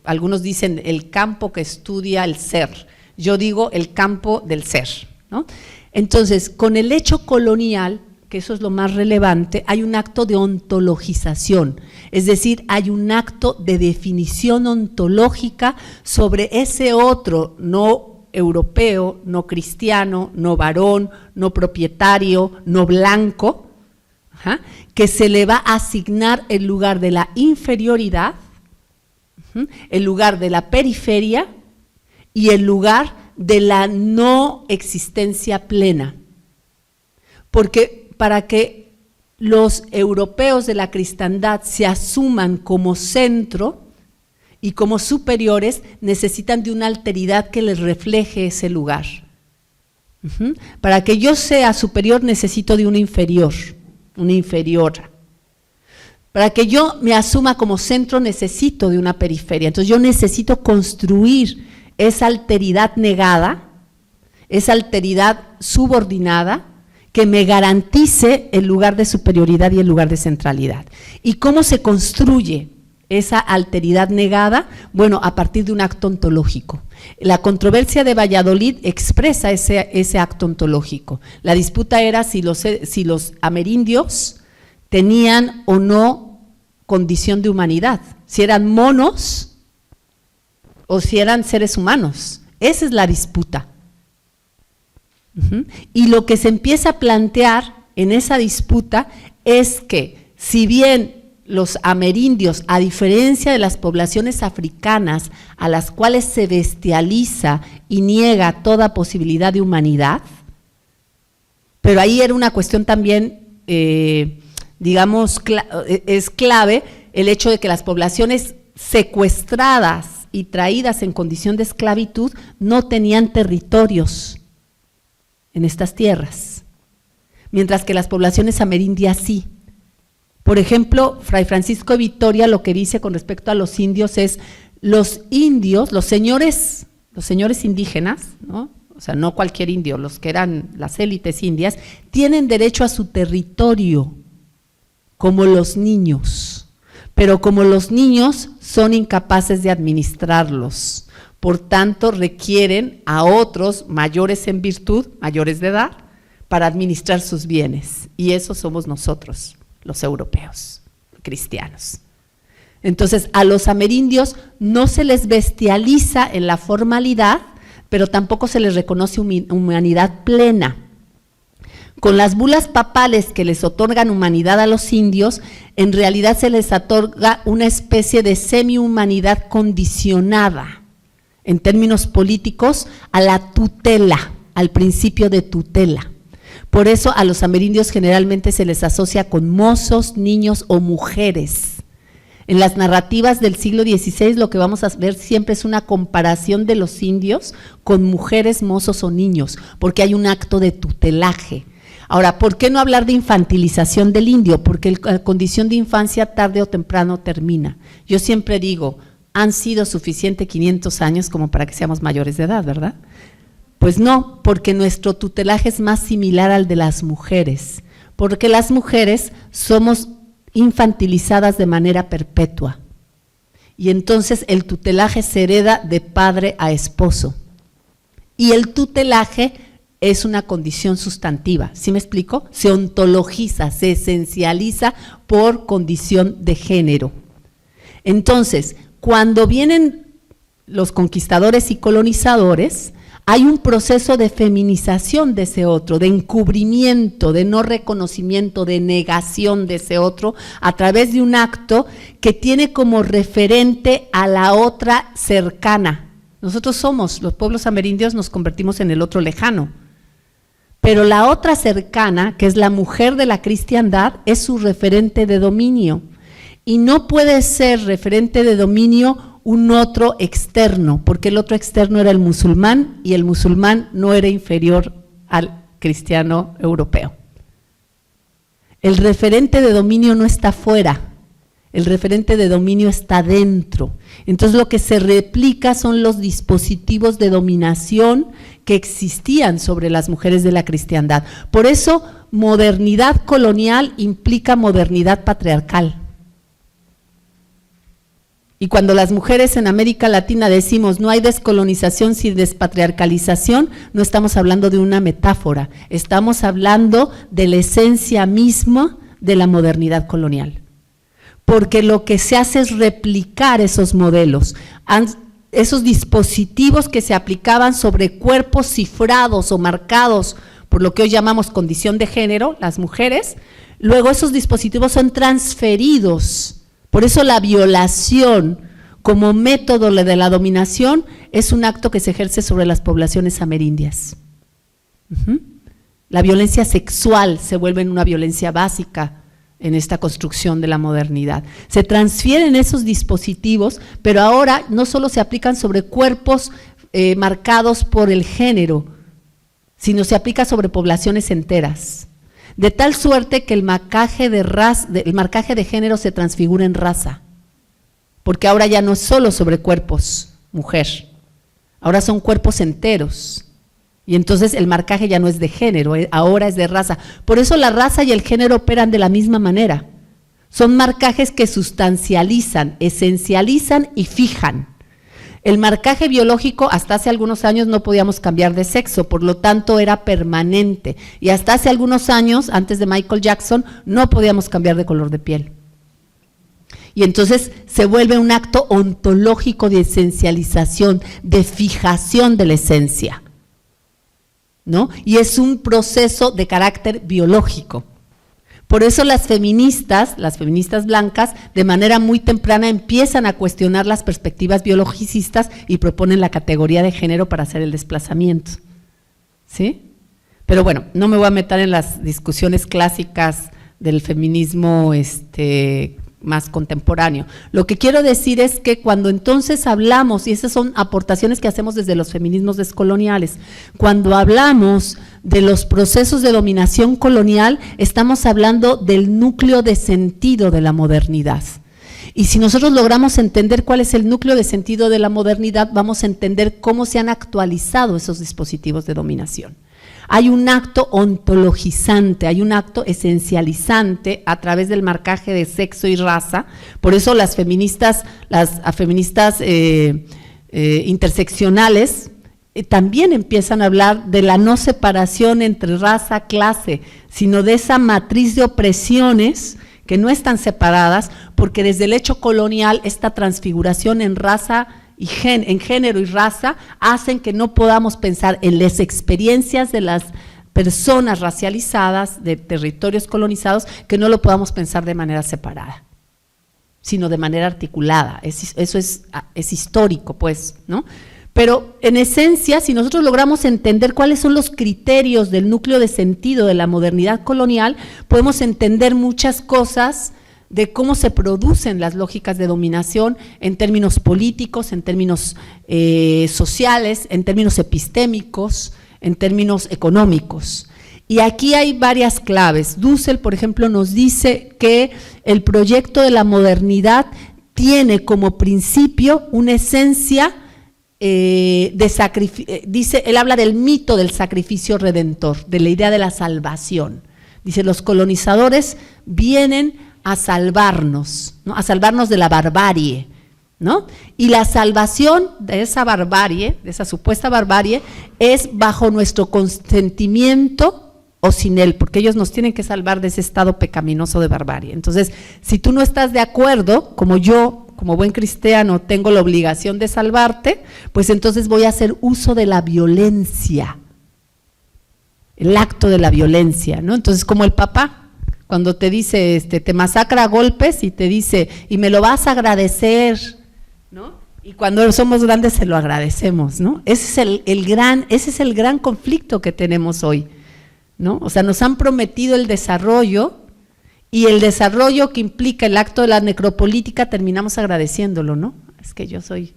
algunos dicen el campo que estudia el ser, yo digo el campo del ser, ¿no? Entonces, con el hecho colonial, que eso es lo más relevante, hay un acto de ontologización, es decir, hay un acto de definición ontológica sobre ese otro no europeo, no cristiano, no varón, no propietario, no blanco, que se le va a asignar el lugar de la inferioridad, el lugar de la periferia y el lugar de la no existencia plena. Porque para que los europeos de la cristiandad se asuman como centro y como superiores, necesitan de una alteridad que les refleje ese lugar. Para que yo sea superior necesito de una inferior, una inferiora. Para que yo me asuma como centro necesito de una periferia. Entonces yo necesito construir esa alteridad negada, esa alteridad subordinada, que me garantice el lugar de superioridad y el lugar de centralidad. ¿Y cómo se construye esa alteridad negada? Bueno, a partir de un acto ontológico. La controversia de Valladolid expresa ese acto ontológico. La disputa era si los amerindios tenían o no condición de humanidad, si eran monos o si eran seres humanos. Esa es la disputa. Y lo que se empieza a plantear en esa disputa es que si bien los amerindios, a diferencia de las poblaciones africanas a las cuales se bestializa y niega toda posibilidad de humanidad, pero ahí era una cuestión también, digamos, es clave el hecho de que las poblaciones secuestradas y traídas en condición de esclavitud no tenían territorios en estas tierras, mientras que las poblaciones amerindias sí. Por ejemplo, Fray Francisco de Vitoria lo que dice con respecto a los indios es, los indios, los señores indígenas, ¿no? O sea, no cualquier indio, los que eran las élites indias, tienen derecho a su territorio, como los niños, pero como los niños son incapaces de administrarlos, por tanto requieren a otros mayores en virtud, mayores de edad, para administrar sus bienes, y eso somos nosotros, los europeos, cristianos. Entonces, a los amerindios no se les bestializa en la formalidad, pero tampoco se les reconoce humanidad plena. Con las bulas papales que les otorgan humanidad a los indios, en realidad se les otorga una especie de semi-humanidad condicionada, en términos políticos, a la tutela, al principio de tutela. Por eso a los amerindios generalmente se les asocia con mozos, niños o mujeres. En las narrativas del siglo XVI lo que vamos a ver siempre es una comparación de los indios con mujeres, mozos o niños, porque hay un acto de tutelaje. Ahora, ¿por qué no hablar de infantilización del indio? Porque la condición de infancia tarde o temprano termina. Yo siempre digo, han sido suficiente 500 años como para que seamos mayores de edad, ¿verdad? Pues no, porque nuestro tutelaje es más similar al de las mujeres, porque las mujeres somos infantilizadas de manera perpetua, y entonces el tutelaje se hereda de padre a esposo, y el tutelaje es una condición sustantiva, ¿sí me explico? Se ontologiza, se esencializa por condición de género. Entonces, cuando vienen los conquistadores y colonizadores, hay un proceso de feminización de ese otro, de encubrimiento, de no reconocimiento, de negación de ese otro, a través de un acto que tiene como referente a la otra cercana. Nosotros somos, los pueblos amerindios nos convertimos en el otro lejano, pero la otra cercana, que es la mujer de la cristiandad, es su referente de dominio, y no puede ser referente de dominio un otro externo, porque el otro externo era el musulmán, y el musulmán no era inferior al cristiano europeo. El referente de dominio no está fuera, el referente de dominio está dentro. Entonces lo que se replica son los dispositivos de dominación que existían sobre las mujeres de la cristiandad. Por eso modernidad colonial implica modernidad patriarcal. Y cuando las mujeres en América Latina decimos no hay descolonización sin despatriarcalización, no estamos hablando de una metáfora, estamos hablando de la esencia misma de la modernidad colonial. Porque lo que se hace es replicar esos modelos, esos dispositivos que se aplicaban sobre cuerpos cifrados o marcados por lo que hoy llamamos condición de género, las mujeres, luego esos dispositivos son transferidos. Por eso la violación como método de la dominación es un acto que se ejerce sobre las poblaciones amerindias. La violencia sexual se vuelve una violencia básica en esta construcción de la modernidad. Se transfieren esos dispositivos, pero ahora no solo se aplican sobre cuerpos marcados por el género, sino se aplica sobre poblaciones enteras. De tal suerte que el marcaje de género se transfigura en raza, porque ahora ya no es solo sobre cuerpos, mujer, ahora son cuerpos enteros, y entonces el marcaje ya no es de género, ahora es de raza. Por eso la raza y el género operan de la misma manera, son marcajes que sustancializan, esencializan y fijan. El marcaje biológico, hasta hace algunos años no podíamos cambiar de sexo, por lo tanto era permanente. Y hasta hace algunos años, antes de Michael Jackson, no podíamos cambiar de color de piel. Y entonces se vuelve un acto ontológico de esencialización, de fijación de la esencia, ¿no? Y es un proceso de carácter biológico. Por eso las feministas blancas, de manera muy temprana empiezan a cuestionar las perspectivas biologicistas y proponen la categoría de género para hacer el desplazamiento, ¿sí? Pero bueno, no me voy a meter en las discusiones clásicas del feminismo más contemporáneo. Lo que quiero decir es que cuando entonces hablamos, y esas son aportaciones que hacemos desde los feminismos descoloniales, cuando hablamos de los procesos de dominación colonial, estamos hablando del núcleo de sentido de la modernidad. Y si nosotros logramos entender cuál es el núcleo de sentido de la modernidad, vamos a entender cómo se han actualizado esos dispositivos de dominación. Hay un acto ontologizante, hay un acto esencializante a través del marcaje de sexo y raza. Por eso las feministas interseccionales también empiezan a hablar de la no separación entre raza, clase, sino de esa matriz de opresiones que no están separadas, porque desde el hecho colonial esta transfiguración en raza en género y raza hacen que no podamos pensar en las experiencias de las personas racializadas de territorios colonizados, que no lo podamos pensar de manera separada, sino de manera articulada. Eso es histórico, pues, ¿no? Pero en esencia, si nosotros logramos entender cuáles son los criterios del núcleo de sentido de la modernidad colonial, podemos entender muchas cosas de cómo se producen las lógicas de dominación en términos políticos, en términos sociales, en términos epistémicos, en términos económicos. Y aquí hay varias claves. Dussel, por ejemplo, nos dice que el proyecto de la modernidad tiene como principio una esencia de sacrificio. Dice, él habla del mito del sacrificio redentor, de la idea de la salvación. Dice, los colonizadores vienen a salvarnos, ¿no? A salvarnos de la barbarie, ¿no? Y la salvación de esa barbarie, de esa supuesta barbarie, es bajo nuestro consentimiento o sin él, porque ellos nos tienen que salvar de ese estado pecaminoso de barbarie. Entonces, si tú no estás de acuerdo, como yo, como buen cristiano, tengo la obligación de salvarte, pues entonces voy a hacer uso de la violencia, el acto de la violencia, ¿no? Entonces, como el papá, cuando te dice, te masacra a golpes y te dice, y me lo vas a agradecer, ¿no? Y cuando somos grandes se lo agradecemos, ¿no? Ese es el gran conflicto que tenemos hoy, ¿no? O sea, nos han prometido el desarrollo, y el desarrollo que implica el acto de la necropolítica terminamos agradeciéndolo, ¿no? Es que yo soy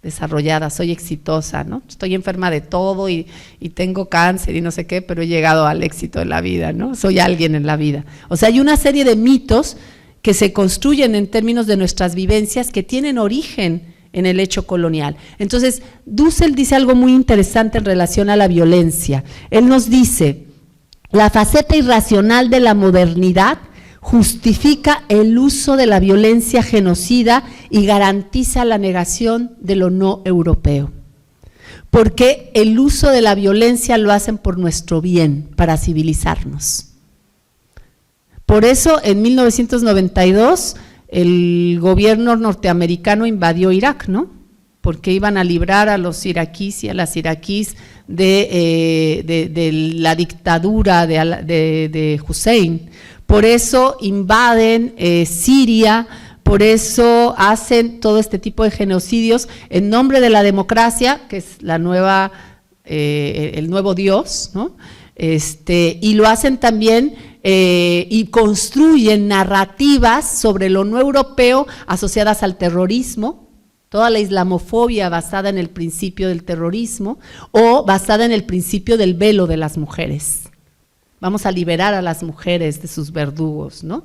desarrollada, soy exitosa, ¿no? Estoy enferma de todo y tengo cáncer y no sé qué, pero he llegado al éxito de la vida, ¿no? Soy alguien en la vida. O sea, hay una serie de mitos que se construyen en términos de nuestras vivencias que tienen origen en el hecho colonial. Entonces, Dussel dice algo muy interesante en relación a la violencia. Él nos dice, la faceta irracional de la modernidad justifica el uso de la violencia genocida y garantiza la negación de lo no europeo. Porque el uso de la violencia lo hacen por nuestro bien, para civilizarnos. Por eso, en 1992, el gobierno norteamericano invadió Irak, ¿no? Porque iban a librar a los iraquíes y a las iraquíes de la dictadura de Hussein. Por eso invaden Siria, por eso hacen todo este tipo de genocidios en nombre de la democracia, que es el nuevo Dios, ¿no? Y lo hacen también y construyen narrativas sobre lo no europeo asociadas al terrorismo, toda la islamofobia basada en el principio del terrorismo o basada en el principio del velo de las mujeres. Vamos a liberar a las mujeres de sus verdugos, ¿no?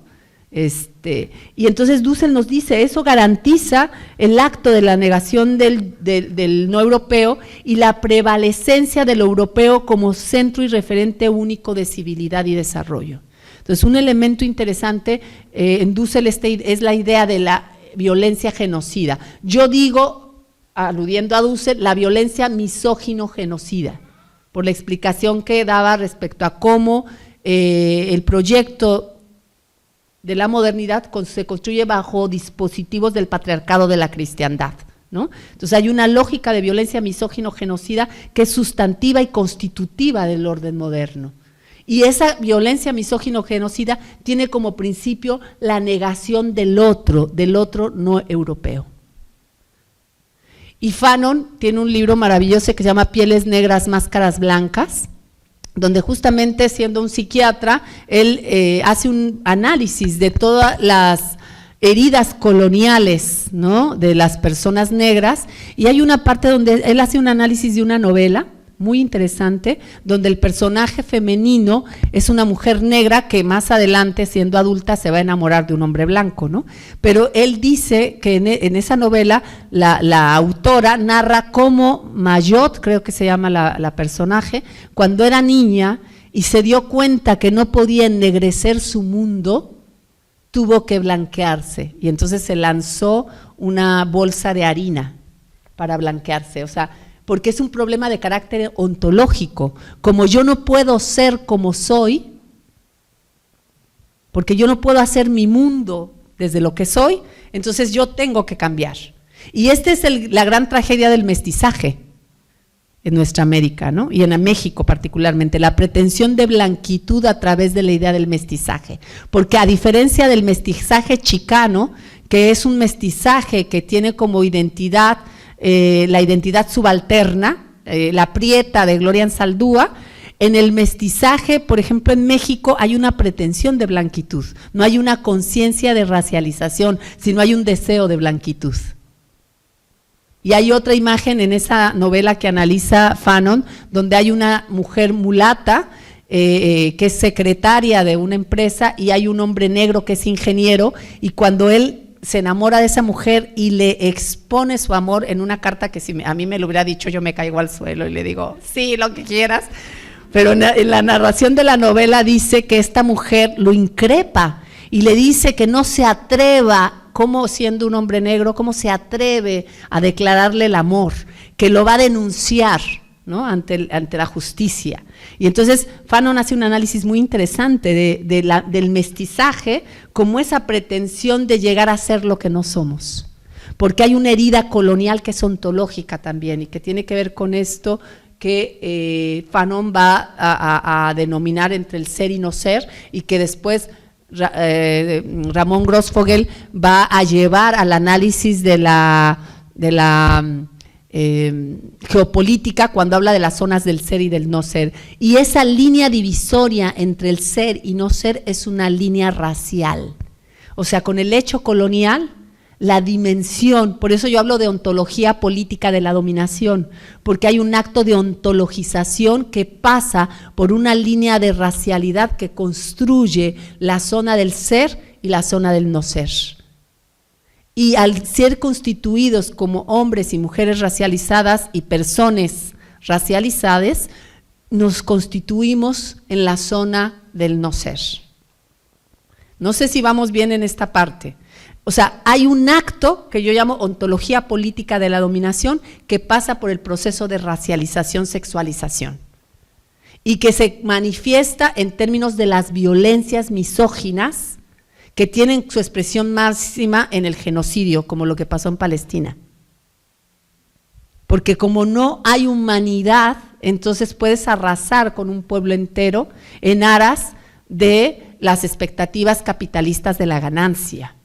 Y entonces Dussel nos dice, eso garantiza el acto de la negación del no europeo y la prevalecencia de lo europeo como centro y referente único de civilidad y desarrollo. Entonces, un elemento interesante en Dussel es la idea de la violencia genocida. Yo digo, aludiendo a Dussel, la violencia misógino-genocida, por la explicación que daba respecto a cómo el proyecto de la modernidad se construye bajo dispositivos del patriarcado de la cristiandad, ¿no? Entonces hay una lógica de violencia misógino-genocida que es sustantiva y constitutiva del orden moderno. Y esa violencia misógino-genocida tiene como principio la negación del otro no europeo. Y Fanon tiene un libro maravilloso que se llama Pieles negras, máscaras blancas, donde justamente siendo un psiquiatra, él hace un análisis de todas las heridas coloniales, ¿no?, de las personas negras, y hay una parte donde él hace un análisis de una novela muy interesante, donde el personaje femenino es una mujer negra que más adelante, siendo adulta, se va a enamorar de un hombre blanco, ¿no? Pero él dice que en esa novela la autora narra cómo Mayotte, creo que se llama la personaje, cuando era niña y se dio cuenta que no podía ennegrecer su mundo, tuvo que blanquearse, y entonces se lanzó una bolsa de harina para blanquearse, o sea, porque es un problema de carácter ontológico. Como yo no puedo ser como soy, porque yo no puedo hacer mi mundo desde lo que soy, entonces yo tengo que cambiar. Y esta es la gran tragedia del mestizaje en nuestra América, ¿no? Y en México particularmente, la pretensión de blanquitud a través de la idea del mestizaje. Porque a diferencia del mestizaje chicano, que es un mestizaje que tiene como identidad la identidad subalterna, la prieta de Gloria Anzaldúa, en el mestizaje, por ejemplo, en México hay una pretensión de blanquitud, no hay una conciencia de racialización, sino hay un deseo de blanquitud. Y hay otra imagen en esa novela que analiza Fanon, donde hay una mujer mulata, que es secretaria de una empresa, y hay un hombre negro que es ingeniero, y cuando él se enamora de esa mujer y le expone su amor en una carta que si a mí me lo hubiera dicho, yo me caigo al suelo y le digo, sí, lo que quieras, pero en la narración de la novela dice que esta mujer lo increpa y le dice que no se atreva, como siendo un hombre negro, cómo se atreve a declararle el amor, que lo va a denunciar, ¿no?, ante la justicia. Y entonces Fanon hace un análisis muy interesante del mestizaje como esa pretensión de llegar a ser lo que no somos, porque hay una herida colonial que es ontológica también y que tiene que ver con esto que Fanon va a denominar entre el ser y no ser, y que después Ramón Grossfogel va a llevar al análisis de la geopolítica cuando habla de las zonas del ser y del no ser. Y esa línea divisoria entre el ser y no ser es una línea racial. O sea, con el hecho colonial, la dimensión, por eso yo hablo de ontología política de la dominación, porque hay un acto de ontologización que pasa por una línea de racialidad que construye la zona del ser y la zona del no ser. Y al ser constituidos como hombres y mujeres racializadas y personas racializadas, nos constituimos en la zona del no ser. No sé si vamos bien en esta parte. O sea, hay un acto que yo llamo ontología política de la dominación que pasa por el proceso de racialización, sexualización, y que se manifiesta en términos de las violencias misóginas que tienen su expresión máxima en el genocidio, como lo que pasó en Palestina. Porque como no hay humanidad, entonces puedes arrasar con un pueblo entero en aras de las expectativas capitalistas de la ganancia,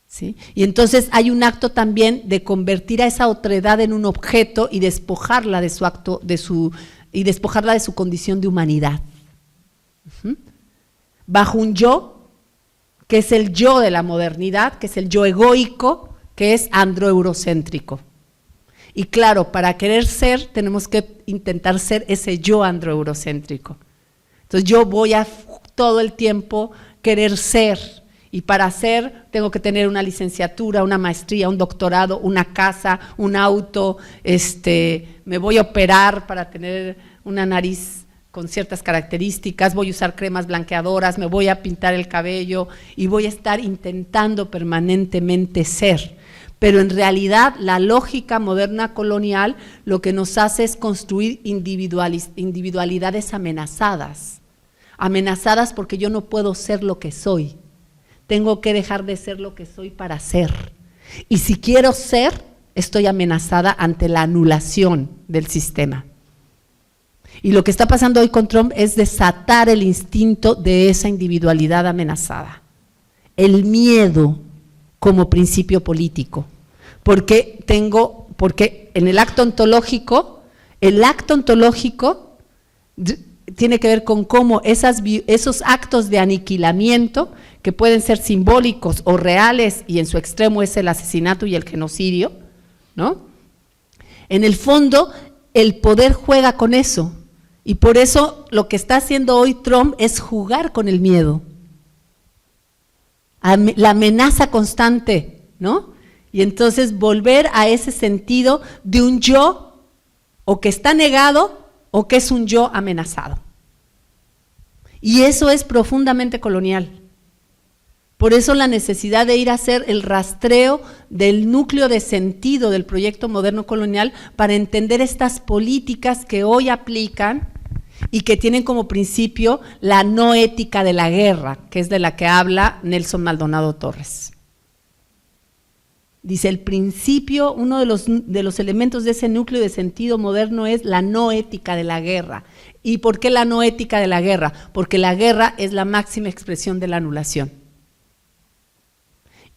¿sí? Y entonces hay un acto también de convertir a esa otredad en un objeto y despojarla de su acto, y despojarla de su condición de humanidad. Bajo un yo, que es el yo de la modernidad, que es el yo egoico, que es androeurocéntrico. Y claro, para querer ser, tenemos que intentar ser ese yo androeurocéntrico. Entonces yo voy a todo el tiempo querer ser, y para ser tengo que tener una licenciatura, una maestría, un doctorado, una casa, un auto, me voy a operar para tener una nariz con ciertas características, voy a usar cremas blanqueadoras, me voy a pintar el cabello y voy a estar intentando permanentemente ser. Pero en realidad la lógica moderna colonial lo que nos hace es construir individualidades amenazadas. Amenazadas porque yo no puedo ser lo que soy. Tengo que dejar de ser lo que soy para ser. Y si quiero ser, estoy amenazada ante la anulación del sistema. Y lo que está pasando hoy con Trump es desatar el instinto de esa individualidad amenazada. El miedo como principio político. Porque en el acto ontológico tiene que ver con cómo esos actos de aniquilamiento, que pueden ser simbólicos o reales, y en su extremo es el asesinato y el genocidio, ¿no? En el fondo, el poder juega con eso, y por eso lo que está haciendo hoy Trump es jugar con el miedo, la amenaza constante, ¿no? Y entonces volver a ese sentido de un yo, o que está negado, o que es un yo amenazado. Y eso es profundamente colonial. Por eso la necesidad de ir a hacer el rastreo del núcleo de sentido del proyecto moderno colonial para entender estas políticas que hoy aplican y que tienen como principio la no ética de la guerra, que es de la que habla Nelson Maldonado Torres. Dice, el principio, uno de los elementos de ese núcleo de sentido moderno es la no ética de la guerra. ¿Y por qué la no ética de la guerra? Porque la guerra es la máxima expresión de la anulación.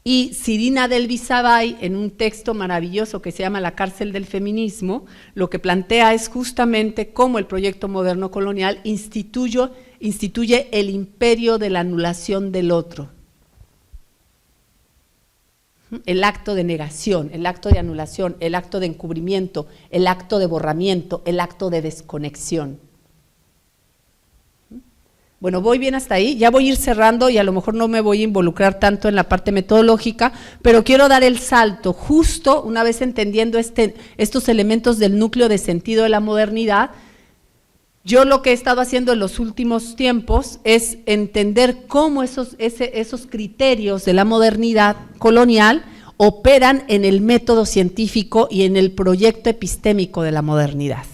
Y Sirina Delvisabay, en un texto maravilloso que se llama La cárcel del feminismo, lo que plantea es justamente cómo el proyecto moderno colonial instituye el imperio de la anulación del otro. El acto de negación, el acto de anulación, el acto de encubrimiento, el acto de borramiento, el acto de desconexión. Bueno, voy bien hasta ahí, ya voy a ir cerrando y a lo mejor no me voy a involucrar tanto en la parte metodológica, pero quiero dar el salto justo una vez entendiendo estos elementos del núcleo de sentido de la modernidad. Yo lo que he estado haciendo en los últimos tiempos es entender cómo esos criterios de la modernidad colonial operan en el método científico y en el proyecto epistémico de la modernidad,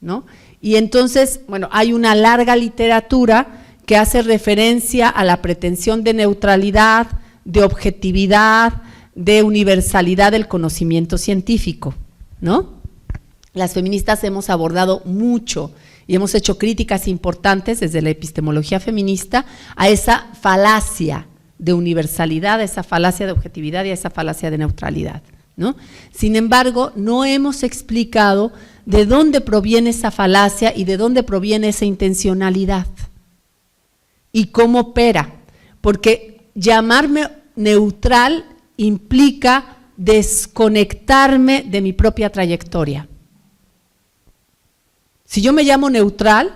¿no? Y entonces, bueno, hay una larga literatura que hace referencia a la pretensión de neutralidad, de objetividad, de universalidad del conocimiento científico, ¿no? Las feministas hemos abordado mucho y hemos hecho críticas importantes desde la epistemología feminista a esa falacia de universalidad, a esa falacia de objetividad y a esa falacia de neutralidad, ¿no? Sin embargo, no hemos explicado de dónde proviene esa falacia y de dónde proviene esa intencionalidad y cómo opera, porque llamarme neutral implica desconectarme de mi propia trayectoria. Si yo me llamo neutral,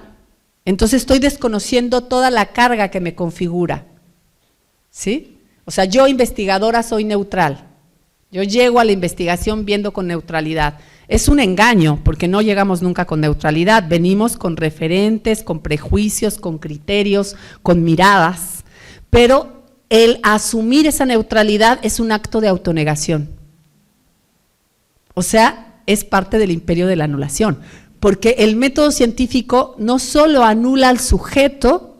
entonces estoy desconociendo toda la carga que me configura, ¿sí? O sea, yo investigadora soy neutral, yo llego a la investigación viendo con neutralidad. Es un engaño, porque no llegamos nunca con neutralidad, venimos con referentes, con prejuicios, con criterios, con miradas, pero el asumir esa neutralidad es un acto de autonegación. O sea, es parte del imperio de la anulación. Porque el método científico no solo anula al sujeto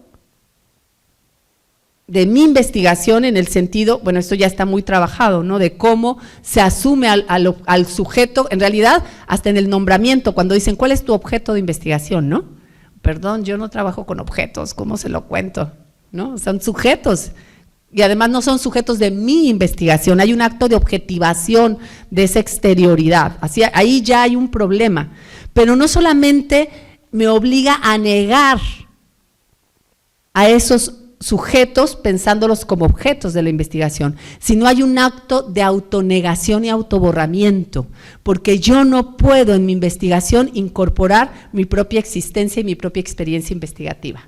de mi investigación en el sentido, bueno, esto ya está muy trabajado, ¿no? De cómo se asume al sujeto, en realidad, hasta en el nombramiento, cuando dicen, ¿cuál es tu objeto de investigación, no? Perdón, yo no trabajo con objetos, ¿cómo se lo cuento? ¿No? Son sujetos. Y además no son sujetos de mi investigación, hay un acto de objetivación de esa exterioridad. Así, ahí ya hay un problema. Pero no solamente me obliga a negar a esos sujetos pensándolos como objetos de la investigación, sino hay un acto de autonegación y autoborramiento, porque yo no puedo en mi investigación incorporar mi propia existencia y mi propia experiencia investigativa.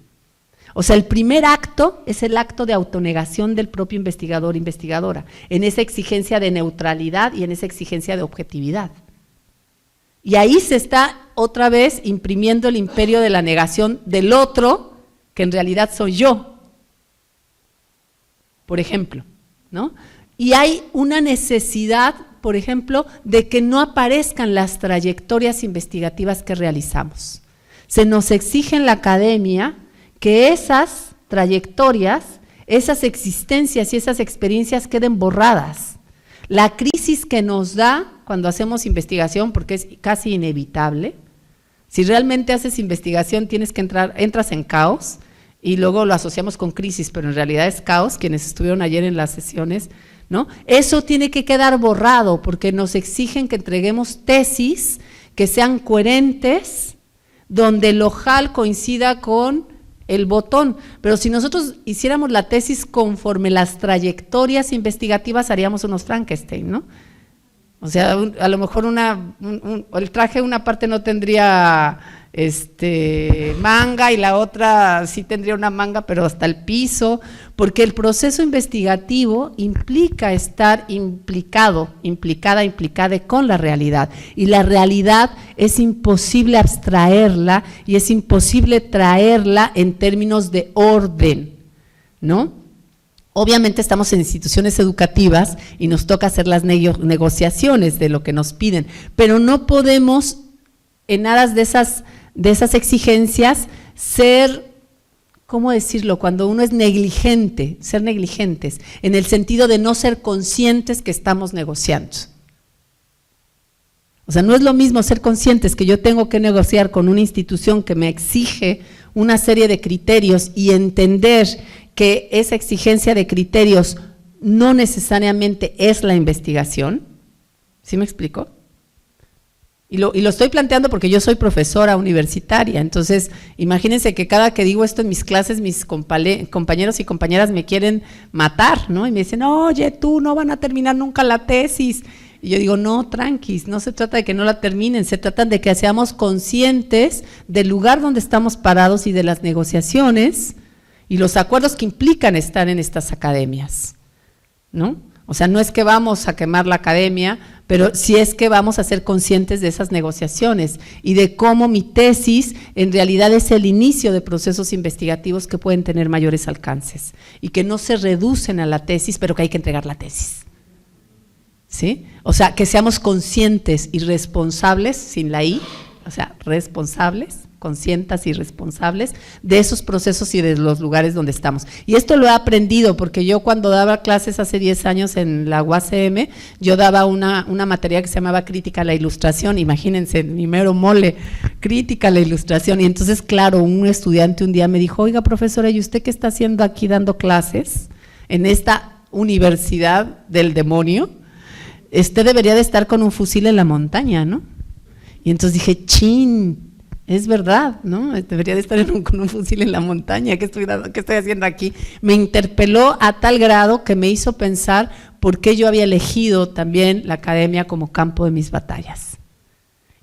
O sea, el primer acto es el acto de autonegación del propio investigador o investigadora, en esa exigencia de neutralidad y en esa exigencia de objetividad. Y ahí se está otra vez imprimiendo el imperio de la negación del otro, que en realidad soy yo, por ejemplo, ¿no? Y hay una necesidad, por ejemplo, de que no aparezcan las trayectorias investigativas que realizamos. Se nos exige en la academia que esas trayectorias, esas existencias y esas experiencias queden borradas. La crisis que nos da cuando hacemos investigación, porque es casi inevitable, si realmente haces investigación entras en caos, y luego lo asociamos con crisis, pero en realidad es caos, quienes estuvieron ayer en las sesiones, ¿no? Eso tiene que quedar borrado, porque nos exigen que entreguemos tesis que sean coherentes, donde el ojal coincida con el botón, pero si nosotros hiciéramos la tesis conforme las trayectorias investigativas, haríamos unos Frankenstein, ¿no? O sea, a lo mejor el traje una parte no tendría manga y la otra sí tendría una manga, pero hasta el piso, porque el proceso investigativo implica estar implicada con la realidad, y la realidad es imposible abstraerla y es imposible traerla en términos de orden, ¿no? Obviamente estamos en instituciones educativas y nos toca hacer las negociaciones de lo que nos piden, pero no podemos, en aras de esas exigencias, ser, ¿cómo decirlo?, cuando uno es negligente, ser negligentes, en el sentido de no ser conscientes que estamos negociando. O sea, no es lo mismo ser conscientes que yo tengo que negociar con una institución que me exige una serie de criterios y entender que esa exigencia de criterios no necesariamente es la investigación. ¿Sí me explico? Y lo estoy planteando porque yo soy profesora universitaria, entonces imagínense que cada que digo esto en mis clases, mis compañeros y compañeras me quieren matar, ¿no? Y me dicen, oye, tú no van a terminar nunca la tesis. Y yo digo, no, tranquis, no se trata de que no la terminen, se trata de que seamos conscientes del lugar donde estamos parados y de las negociaciones y los acuerdos que implican estar en estas academias, ¿no? O sea, no es que vamos a quemar la academia, pero sí es que vamos a ser conscientes de esas negociaciones y de cómo mi tesis en realidad es el inicio de procesos investigativos que pueden tener mayores alcances y que no se reducen a la tesis, pero que hay que entregar la tesis, ¿sí? O sea, que seamos conscientes y responsables, sin la I, o sea, responsables, conscientes y responsables de esos procesos y de los lugares donde estamos. Y esto lo he aprendido porque yo cuando daba clases hace 10 años en la UACM, yo daba una materia que se llamaba Crítica a la Ilustración, imagínense, mi mero mole, Crítica a la Ilustración, y entonces claro, un estudiante un día me dijo, oiga profesora, ¿y usted qué está haciendo aquí dando clases en esta universidad del demonio? Usted debería de estar con un fusil en la montaña, ¿no? Y entonces dije, chin, es verdad, ¿no? Debería de estar con un fusil en la montaña, ¿qué estoy haciendo aquí? Me interpeló a tal grado que me hizo pensar por qué yo había elegido también la academia como campo de mis batallas.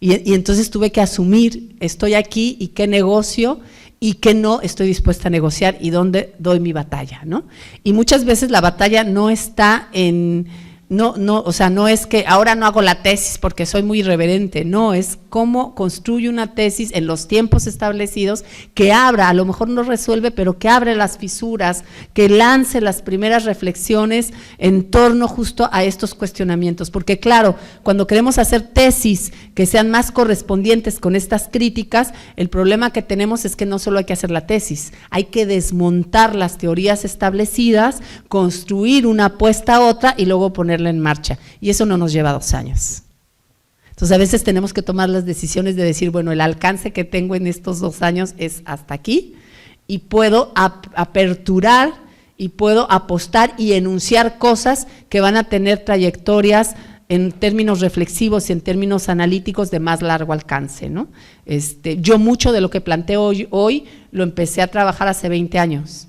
Y entonces tuve que asumir, estoy aquí y qué negocio y qué no estoy dispuesta a negociar y dónde doy mi batalla, ¿no? Y muchas veces la batalla no está en… o sea, no es que ahora no hago la tesis porque soy muy irreverente, no, es cómo construyo una tesis en los tiempos establecidos que abra, a lo mejor no resuelve, pero que abre las fisuras, que lance las primeras reflexiones en torno justo a estos cuestionamientos, porque claro, cuando queremos hacer tesis que sean más correspondientes con estas críticas, el problema que tenemos es que no solo hay que hacer la tesis, hay que desmontar las teorías establecidas, construir una apuesta a otra y luego ponerla en marcha, y eso no nos lleva 2 años. Entonces a veces tenemos que tomar las decisiones de decir, bueno, el alcance que tengo en estos 2 años es hasta aquí, y puedo aperturar y puedo apostar y enunciar cosas que van a tener trayectorias en términos reflexivos y en términos analíticos de más largo alcance, ¿no? Yo mucho de lo que planteo hoy lo empecé a trabajar hace 20 años.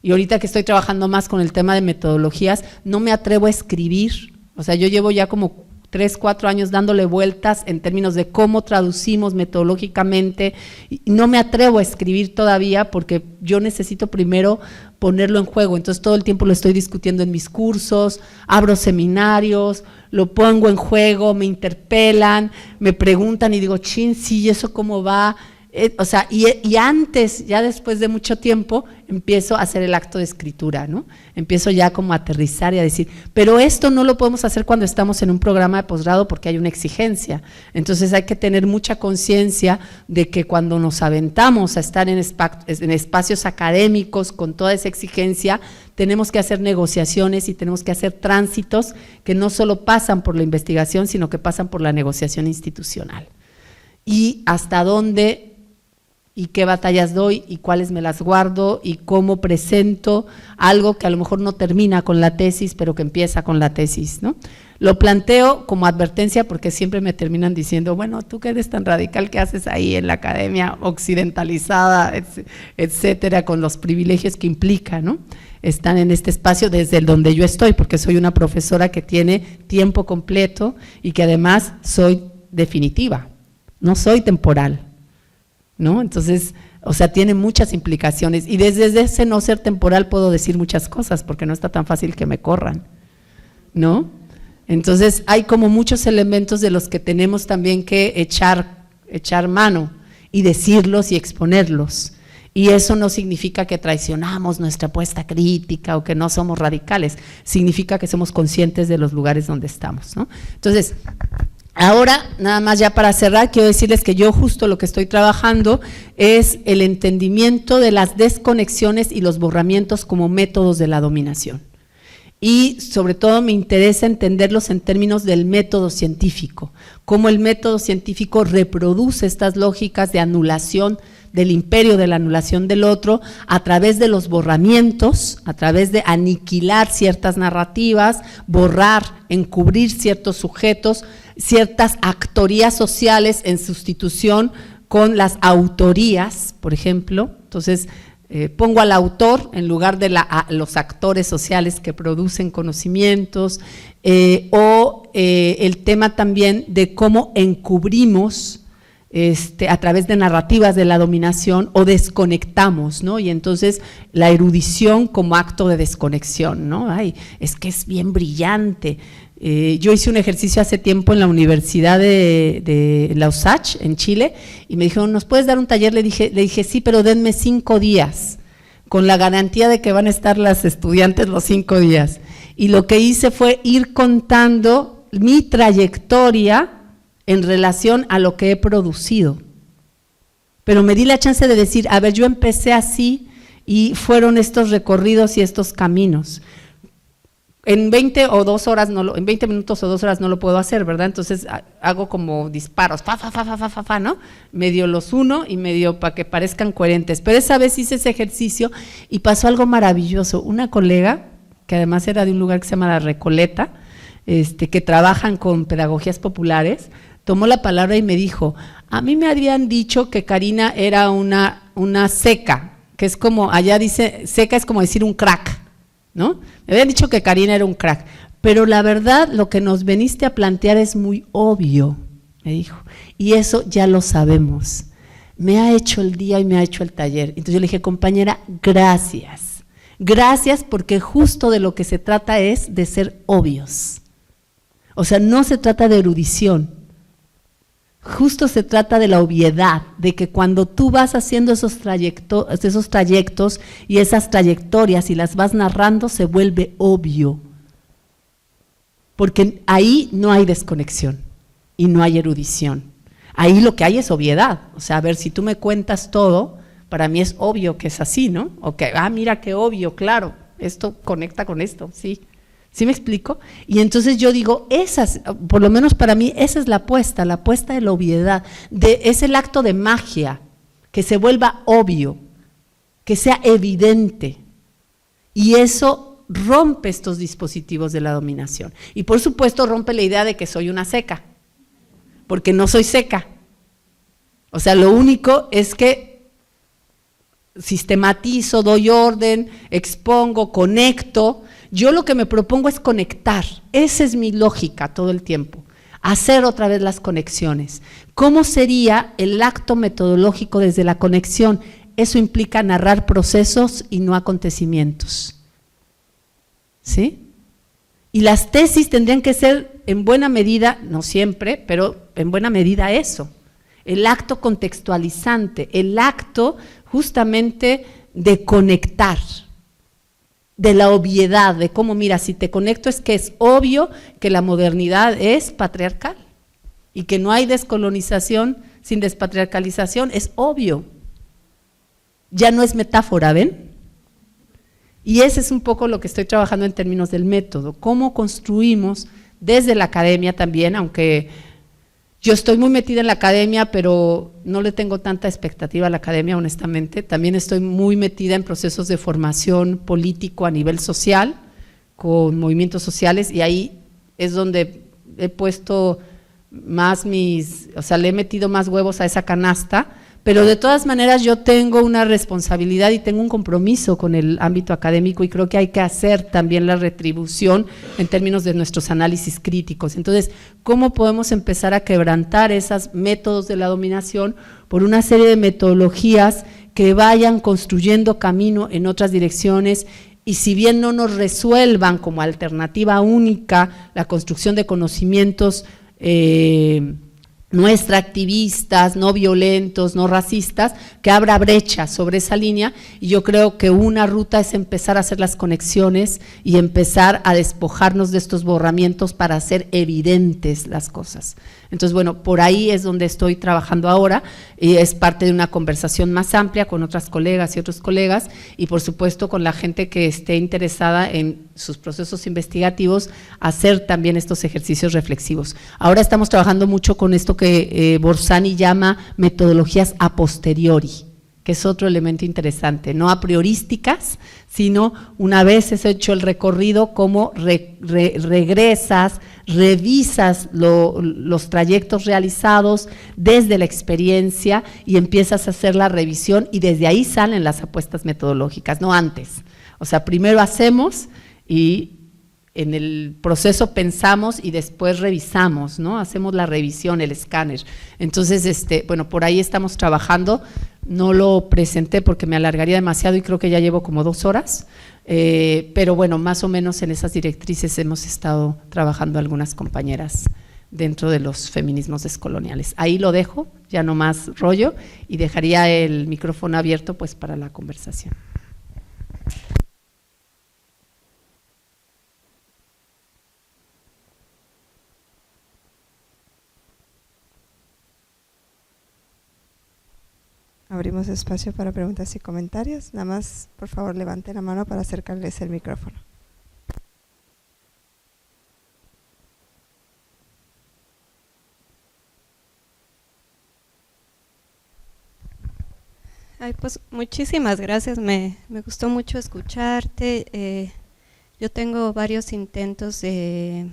Y ahorita que estoy trabajando más con el tema de metodologías, no me atrevo a escribir, o sea, yo llevo ya como 3, 4 años dándole vueltas en términos de cómo traducimos metodológicamente, y no me atrevo a escribir todavía porque yo necesito primero ponerlo en juego, entonces todo el tiempo lo estoy discutiendo en mis cursos, abro seminarios, lo pongo en juego, me interpelan, me preguntan y digo, chin, sí, ¿eso cómo va? O sea, y antes, ya después de mucho tiempo, empiezo a hacer el acto de escritura, ¿no? Empiezo ya como a aterrizar y a decir, pero esto no lo podemos hacer cuando estamos en un programa de posgrado porque hay una exigencia. Entonces hay que tener mucha conciencia de que cuando nos aventamos a estar en espacios académicos con toda esa exigencia, tenemos que hacer negociaciones y tenemos que hacer tránsitos que no solo pasan por la investigación, sino que pasan por la negociación institucional. Y hasta dónde y qué batallas doy y cuáles me las guardo y cómo presento algo que a lo mejor no termina con la tesis, pero que empieza con la tesis, ¿no? Lo planteo como advertencia porque siempre me terminan diciendo, bueno, tú que eres tan radical, ¿qué haces ahí en la academia occidentalizada, etcétera, con los privilegios que implica, ¿no? Están en este espacio desde el donde yo estoy, porque soy una profesora que tiene tiempo completo y que además soy definitiva, no soy temporal, ¿no? Entonces, o sea, tiene muchas implicaciones y desde ese no ser temporal puedo decir muchas cosas porque no está tan fácil que me corran, ¿no? Entonces, hay como muchos elementos de los que tenemos también que echar mano y decirlos y exponerlos. Y eso no significa que traicionamos nuestra apuesta crítica o que no somos radicales, significa que somos conscientes de los lugares donde estamos, ¿no? Entonces, ahora, nada más ya para cerrar, quiero decirles que yo justo lo que estoy trabajando es el entendimiento de las desconexiones y los borramientos como métodos de la dominación. Y sobre todo me interesa entenderlos en términos del método científico, cómo el método científico reproduce estas lógicas de anulación del imperio, de la anulación del otro, a través de los borramientos, a través de aniquilar ciertas narrativas, borrar, encubrir ciertos sujetos, ciertas actorías sociales en sustitución con las autorías, por ejemplo. Entonces, pongo al autor en lugar de los actores sociales que producen conocimientos, el tema también de cómo encubrimos a través de narrativas de la dominación o desconectamos, ¿no? Y entonces la erudición como acto de desconexión, ¿no? Ay, es que es bien brillante. Yo hice un ejercicio hace tiempo en la Universidad de La USACH, en Chile, y me dijeron, ¿nos puedes dar un taller? Le dije, sí, pero denme 5 días, con la garantía de que van a estar las estudiantes los 5 días. Y lo que hice fue ir contando mi trayectoria en relación a lo que he producido. Pero me di la chance de decir, a ver, yo empecé así y fueron estos recorridos y estos caminos. En 20 minutos o 2 horas no lo puedo hacer, ¿verdad? Entonces hago como disparos, ¿no? Medio los uno y medio para que parezcan coherentes. Pero esa vez hice ese ejercicio y pasó algo maravilloso. Una colega, que además era de un lugar que se llama La Recoleta, que trabajan con pedagogías populares, tomó la palabra y me dijo, a mí me habían dicho que Karina era una seca, que es como, allá dice, seca es como decir un crack, ¿no? Me habían dicho que Karina era un crack, pero la verdad lo que nos veniste a plantear es muy obvio, me dijo, y eso ya lo sabemos. Me ha hecho el día y me ha hecho el taller. Entonces yo le dije, compañera, gracias porque justo de lo que se trata es de ser obvios. O sea, no se trata de erudición, justo se trata de la obviedad, de que cuando tú vas haciendo esos trayectos y esas trayectorias y las vas narrando, se vuelve obvio, porque ahí no hay desconexión y no hay erudición, ahí lo que hay es obviedad. O sea, a ver, si tú me cuentas todo, para mí es obvio que es así, ¿no? O que, mira qué obvio, claro, esto conecta con esto, sí. ¿Sí me explico? Y entonces yo digo, por lo menos para mí, esa es la apuesta de la obviedad, es el acto de magia, que se vuelva obvio, que sea evidente, y eso rompe estos dispositivos de la dominación. Y por supuesto rompe la idea de que soy una seca, porque no soy seca. O sea, lo único es que sistematizo, doy orden, expongo, conecto. Yo lo que me propongo es conectar, esa es mi lógica todo el tiempo, hacer otra vez las conexiones. ¿Cómo sería el acto metodológico desde la conexión? Eso implica narrar procesos y no acontecimientos, ¿sí? Y las tesis tendrían que ser en buena medida, no siempre, pero en buena medida eso, el acto contextualizante, el acto justamente de conectar, de la obviedad, de cómo, mira, si te conecto es que es obvio que la modernidad es patriarcal y que no hay descolonización sin despatriarcalización, es obvio. Ya no es metáfora, ¿ven? Y ese es un poco lo que estoy trabajando en términos del método, cómo construimos desde la academia también, aunque yo estoy muy metida en la academia, pero no le tengo tanta expectativa a la academia, honestamente. También estoy muy metida en procesos de formación político a nivel social, con movimientos sociales, y ahí es donde he puesto más le he metido más huevos a esa canasta, pero de todas maneras yo tengo una responsabilidad y tengo un compromiso con el ámbito académico y creo que hay que hacer también la retribución en términos de nuestros análisis críticos. Entonces, ¿cómo podemos empezar a quebrantar esos métodos de la dominación por una serie de metodologías que vayan construyendo camino en otras direcciones? Y si bien no nos resuelvan como alternativa única la construcción de conocimientos no extractivistas, no violentos, no racistas, que abra brecha sobre esa línea, y yo creo que una ruta es empezar a hacer las conexiones y empezar a despojarnos de estos borramientos para hacer evidentes las cosas. Entonces, bueno, por ahí es donde estoy trabajando ahora, y es parte de una conversación más amplia con otras colegas y otros colegas, y por supuesto con la gente que esté interesada en sus procesos investigativos, hacer también estos ejercicios reflexivos. Ahora estamos trabajando mucho con esto que Borsani llama metodologías a posteriori, que es otro elemento interesante, no a priorísticas, sino una vez es hecho el recorrido, cómo regresas, revisas los trayectos realizados desde la experiencia y empiezas a hacer la revisión, y desde ahí salen las apuestas metodológicas, no antes. O sea, primero hacemos y en el proceso pensamos y después revisamos, ¿no? Hacemos la revisión, el escáner. Entonces, bueno, por ahí estamos trabajando. No lo presenté porque me alargaría demasiado y creo que ya llevo como 2 horas, pero bueno, más o menos en esas directrices hemos estado trabajando algunas compañeras dentro de los feminismos descoloniales. Ahí lo dejo, ya no más rollo, y dejaría el micrófono abierto pues para la conversación. Abrimos espacio para preguntas y comentarios. Nada más, por favor, levante la mano para acercarles el micrófono. Ay, pues muchísimas gracias, me gustó mucho escucharte. Yo tengo varios intentos de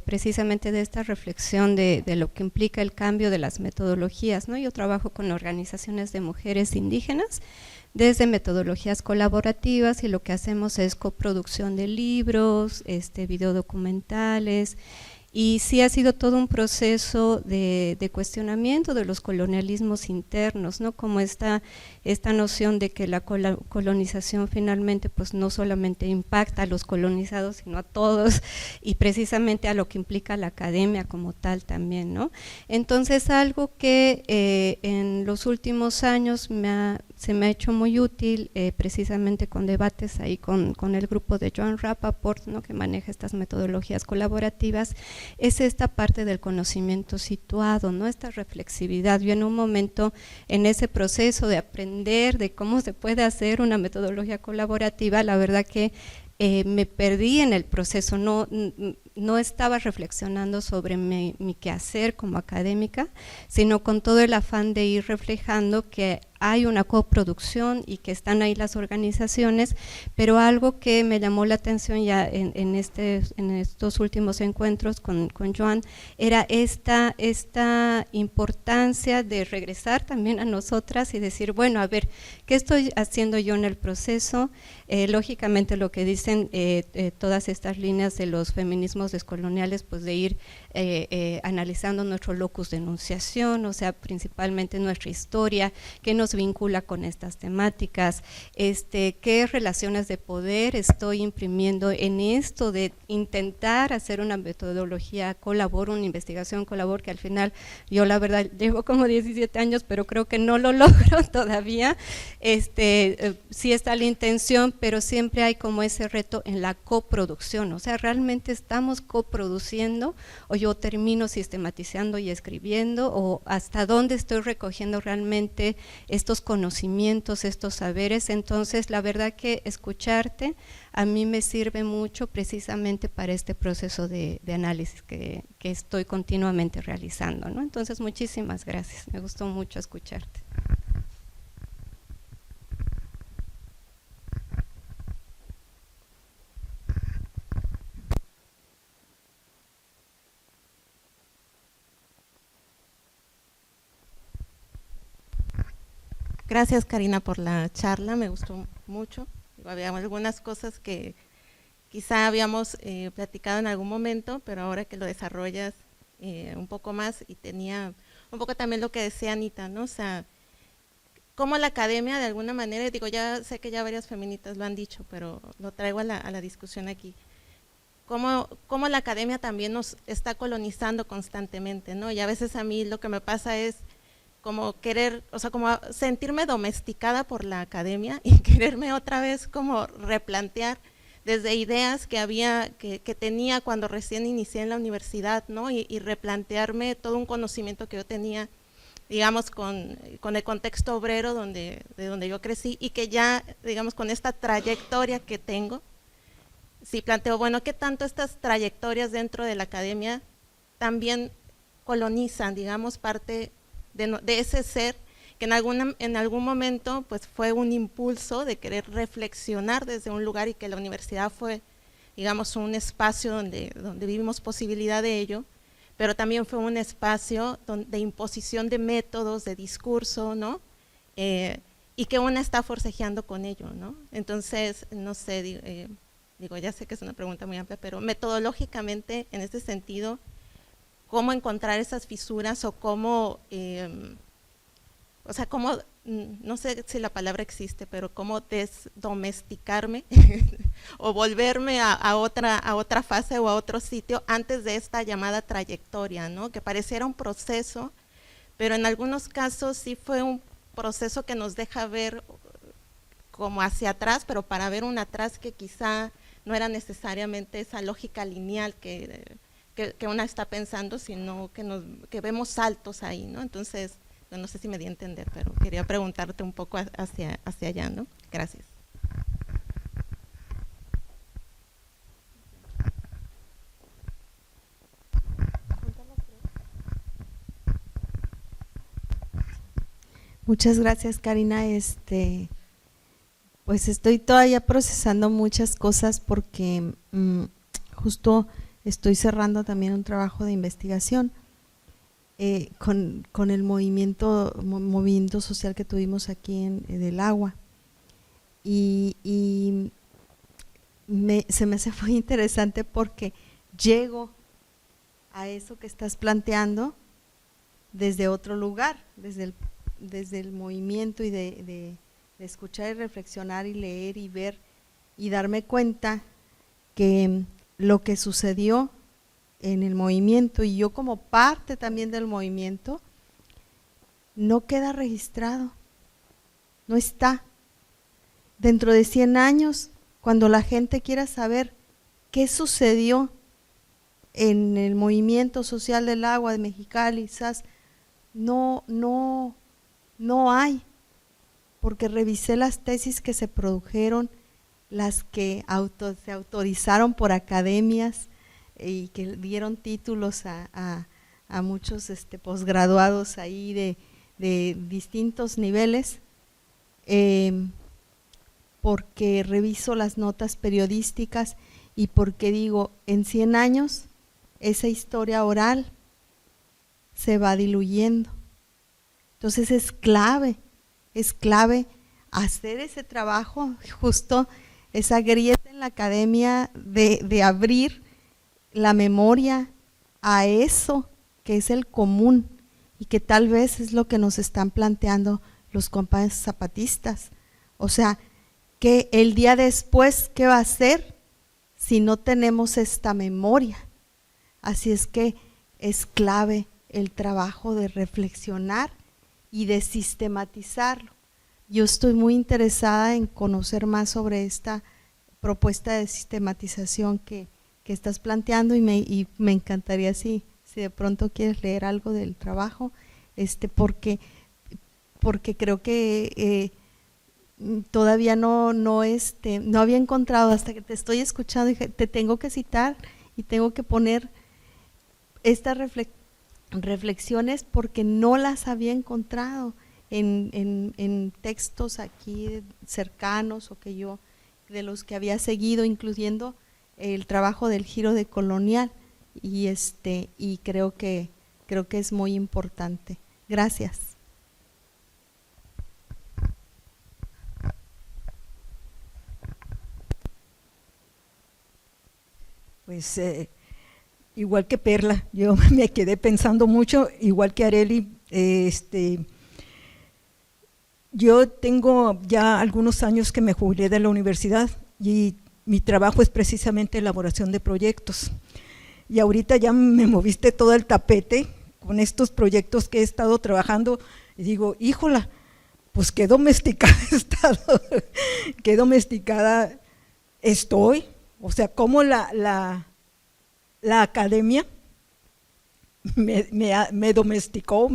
precisamente de esta reflexión de lo que implica el cambio de las metodologías, ¿no? Yo trabajo con organizaciones de mujeres indígenas desde metodologías colaborativas, y lo que hacemos es coproducción de libros, videodocumentales, y sí ha sido todo un proceso de cuestionamiento de los colonialismos internos, ¿no? Como esta noción de que la colonización finalmente pues no solamente impacta a los colonizados, sino a todos, y precisamente a lo que implica la academia como tal también, ¿no? Entonces, algo que en los últimos años se me ha hecho muy útil, precisamente con debates ahí con el grupo de Joan Rappaport, ¿no? Que maneja estas metodologías colaborativas, es esta parte del conocimiento situado, ¿no? Esta reflexividad. Yo en un momento en ese proceso de aprender de cómo se puede hacer una metodología colaborativa, la verdad que me perdí en el proceso, no estaba reflexionando sobre mi quehacer como académica, sino con todo el afán de ir reflejando que hay una coproducción y que están ahí las organizaciones, pero algo que me llamó la atención ya en estos últimos encuentros con Joan era esta importancia de regresar también a nosotras y decir, bueno, a ver, ¿qué estoy haciendo yo en el proceso? Lógicamente lo que dicen todas estas líneas de los feminismos descoloniales, pues de ir analizando nuestro locus de enunciación, o sea, principalmente nuestra historia, que nos los vincula con estas temáticas, qué relaciones de poder estoy imprimiendo en esto de intentar hacer una metodología colabor, una investigación colabor, que al final yo la verdad llevo como 17 años, pero creo que no lo logro todavía. Sí está la intención, pero siempre hay como ese reto en la coproducción, o sea, realmente estamos coproduciendo, o yo termino sistematizando y escribiendo, o hasta dónde estoy recogiendo realmente estos conocimientos, estos saberes. Entonces la verdad que escucharte a mí me sirve mucho precisamente para este proceso de análisis que estoy continuamente realizando, ¿no? Entonces muchísimas gracias, me gustó mucho escucharte. Gracias, Karina, por la charla, me gustó mucho. Había algunas cosas que quizá habíamos platicado en algún momento, pero ahora que lo desarrollas un poco más, y tenía un poco también lo que decía Anita, ¿no? O sea, cómo la academia de alguna manera, digo, ya sé que ya varias feministas lo han dicho, pero lo traigo a la discusión aquí, cómo la academia también nos está colonizando constantemente, ¿no? Y a veces a mí lo que me pasa es como querer, o sea, como sentirme domesticada por la academia y quererme otra vez como replantear desde ideas que tenía cuando recién inicié en la universidad, ¿no? Y replantearme todo un conocimiento que yo tenía, digamos, con el contexto obrero de donde yo crecí, y que ya, digamos, con esta trayectoria que tengo, sí planteo, bueno, ¿qué tanto estas trayectorias dentro de la academia también colonizan, digamos, parte de ese ser que en algún momento pues fue un impulso de querer reflexionar desde un lugar, y que la universidad fue, digamos, un espacio donde vivimos posibilidad de ello, pero también fue un espacio de imposición de métodos, de discurso, ¿no? Y que una está forcejeando con ello, ¿no? Entonces, no sé, digo, ya sé que es una pregunta muy amplia, pero metodológicamente, en este sentido, cómo encontrar esas fisuras, o cómo, o sea, cómo, no sé si la palabra existe, pero cómo desdomesticarme o volverme a otra fase o a otro sitio antes de esta llamada trayectoria, ¿no? Que pareciera un proceso, pero en algunos casos sí fue un proceso que nos deja ver como hacia atrás, pero para ver un atrás que quizá no era necesariamente esa lógica lineal que una está pensando, sino que vemos saltos ahí, ¿no? Entonces, no sé si me di a entender, pero quería preguntarte un poco hacia allá, ¿no? Gracias. Muchas gracias, Karina. Pues estoy todavía procesando muchas cosas porque justo estoy cerrando también un trabajo de investigación con el movimiento social que tuvimos aquí del agua, y se me hace muy interesante porque llego a eso que estás planteando desde otro lugar, desde el movimiento, y de escuchar y reflexionar y leer y ver y darme cuenta que lo que sucedió en el movimiento, y yo como parte también del movimiento, no queda registrado, no está. Dentro de 100 años, cuando la gente quiera saber qué sucedió en el movimiento social del agua de Mexicali, quizás no hay, porque revisé las tesis que se produjeron, las que se autorizaron por academias y que dieron títulos a muchos posgraduados ahí de distintos niveles, porque reviso las notas periodísticas y porque digo, en 100 años esa historia oral se va diluyendo. Entonces es clave hacer ese trabajo, justo esa grieta en la academia de abrir la memoria a eso que es el común, y que tal vez es lo que nos están planteando los compas zapatistas. O sea, que el día después, ¿qué va a ser si no tenemos esta memoria? Así es que es clave el trabajo de reflexionar y de sistematizarlo. Yo estoy muy interesada en conocer más sobre esta propuesta de sistematización que estás planteando, y me encantaría si de pronto quieres leer algo del trabajo, porque creo que todavía no había encontrado, hasta que te estoy escuchando, dije, te tengo que citar y tengo que poner estas reflexiones porque no las había encontrado en textos aquí cercanos o que yo, de los que había seguido, incluyendo el trabajo del Giro Decolonial, y creo que es muy importante. Gracias. Pues igual que Perla, yo me quedé pensando mucho, igual que Arely. Yo tengo ya algunos años que me jubilé de la universidad y mi trabajo es precisamente elaboración de proyectos. Y ahorita ya me moviste todo el tapete con estos proyectos que he estado trabajando y digo, híjola, pues qué domesticada he estado, qué domesticada estoy. O sea, cómo la academia me ha domesticado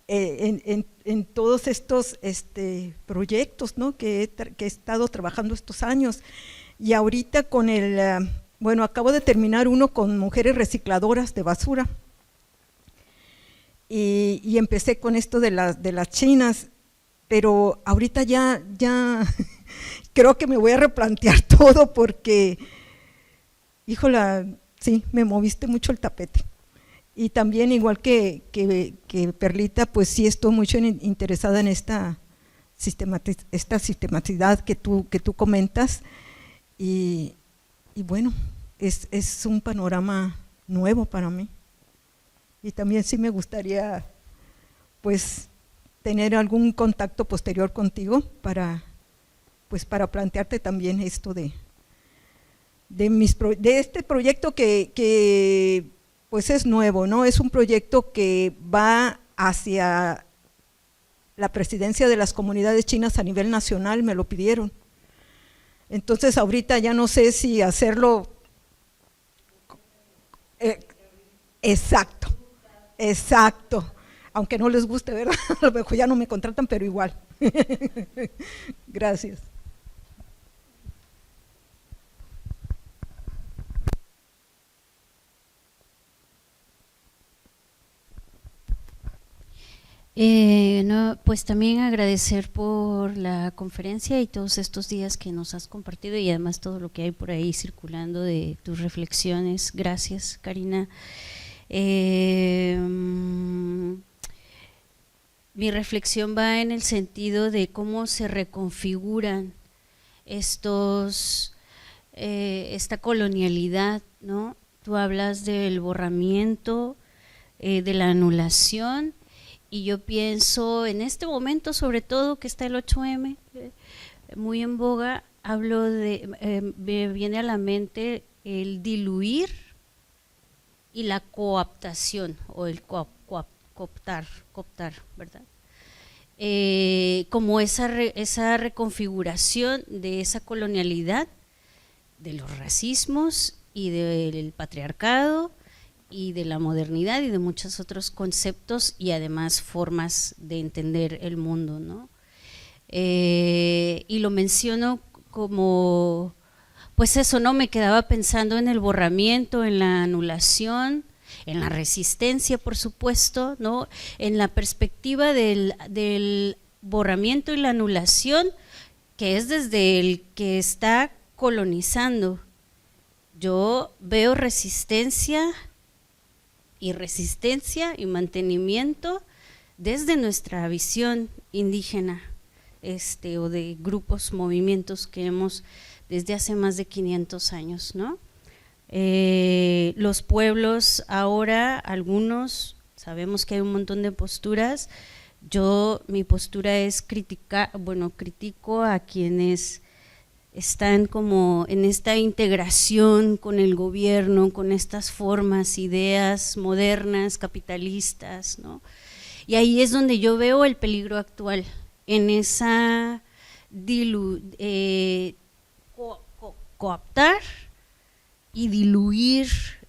en todos estos proyectos, ¿no?, que he estado trabajando estos años. Y ahorita con bueno, acabo de terminar uno con mujeres recicladoras de basura. Y empecé con esto de las chinas, pero ahorita ya creo que me voy a replantear todo porque, híjola, sí, me moviste mucho el tapete. Y también, igual que Perlita, pues sí estoy mucho interesada en esta sistematicidad que tú comentas, y bueno, es un panorama nuevo para mí. Y también sí me gustaría, pues, tener algún contacto posterior contigo para plantearte también esto de este proyecto que pues es nuevo, ¿no? Es un proyecto que va hacia la presidencia de las comunidades chinas a nivel nacional, me lo pidieron. Entonces ahorita ya no sé si hacerlo exacto, aunque no les guste, ¿verdad? A lo mejor ya no me contratan, pero igual. Gracias. No, pues también agradecer por la conferencia y todos estos días que nos has compartido, y además todo lo que hay por ahí circulando de tus reflexiones. Gracias, Karina. Mi reflexión va en el sentido de cómo se reconfiguran esta colonialidad, ¿no? Tú hablas del borramiento, de la anulación. Y yo pienso en este momento, sobre todo que está el 8M muy en boga, me viene a la mente el diluir y la coaptación, o el cooptar, ¿verdad? Como esa reconfiguración de esa colonialidad, de los racismos y del patriarcado, y de la modernidad y de muchos otros conceptos y además formas de entender el mundo, ¿no? Y lo menciono como, pues eso, ¿no? Me quedaba pensando en el borramiento, en la anulación, en la resistencia, por supuesto, ¿no? En la perspectiva del borramiento y la anulación, que es desde el que está colonizando. Yo veo resistencia y mantenimiento desde nuestra visión indígena, o de grupos, movimientos que hemos desde hace más de 500 años, ¿no? Los pueblos ahora, algunos, sabemos que hay un montón de posturas mi postura es critico a quienes están como en esta integración con el gobierno, con estas formas, ideas modernas, capitalistas, ¿no? Y ahí es donde yo veo el peligro actual, en esa cooptar y diluir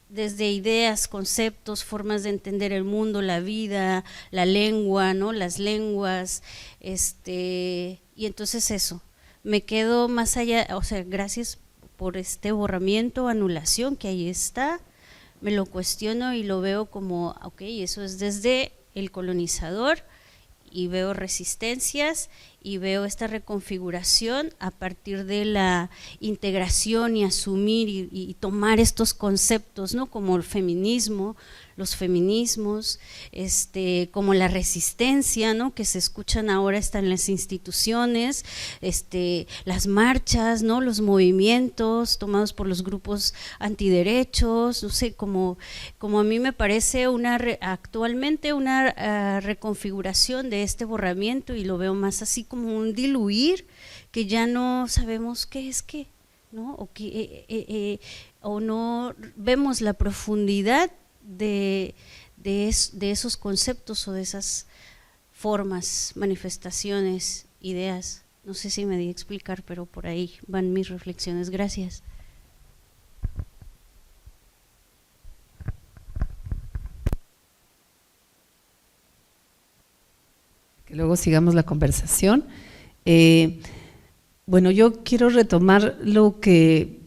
desde ideas, conceptos, formas de entender el mundo, la vida, la lengua, ¿no? Las lenguas, y entonces eso, me quedo más allá, o sea, gracias por este borramiento, anulación que ahí está, me lo cuestiono y lo veo como, ok, eso es desde el colonizador, y veo resistencias y veo esta reconfiguración a partir de la integración y asumir y tomar estos conceptos, ¿no? Como el feminismo, los feminismos, como la resistencia, ¿no? Que se escuchan ahora están en las instituciones, las marchas, ¿no? Los movimientos tomados por los grupos antiderechos, no sé, como a mí me parece actualmente una reconfiguración de este borramiento, y lo veo más así como un diluir, que ya no sabemos qué es qué, ¿no? O no vemos la profundidad de esos conceptos o de esas formas, manifestaciones, ideas. No sé si me di a explicar, pero por ahí van mis reflexiones. Gracias. Que luego sigamos la conversación. Bueno, yo quiero retomar lo que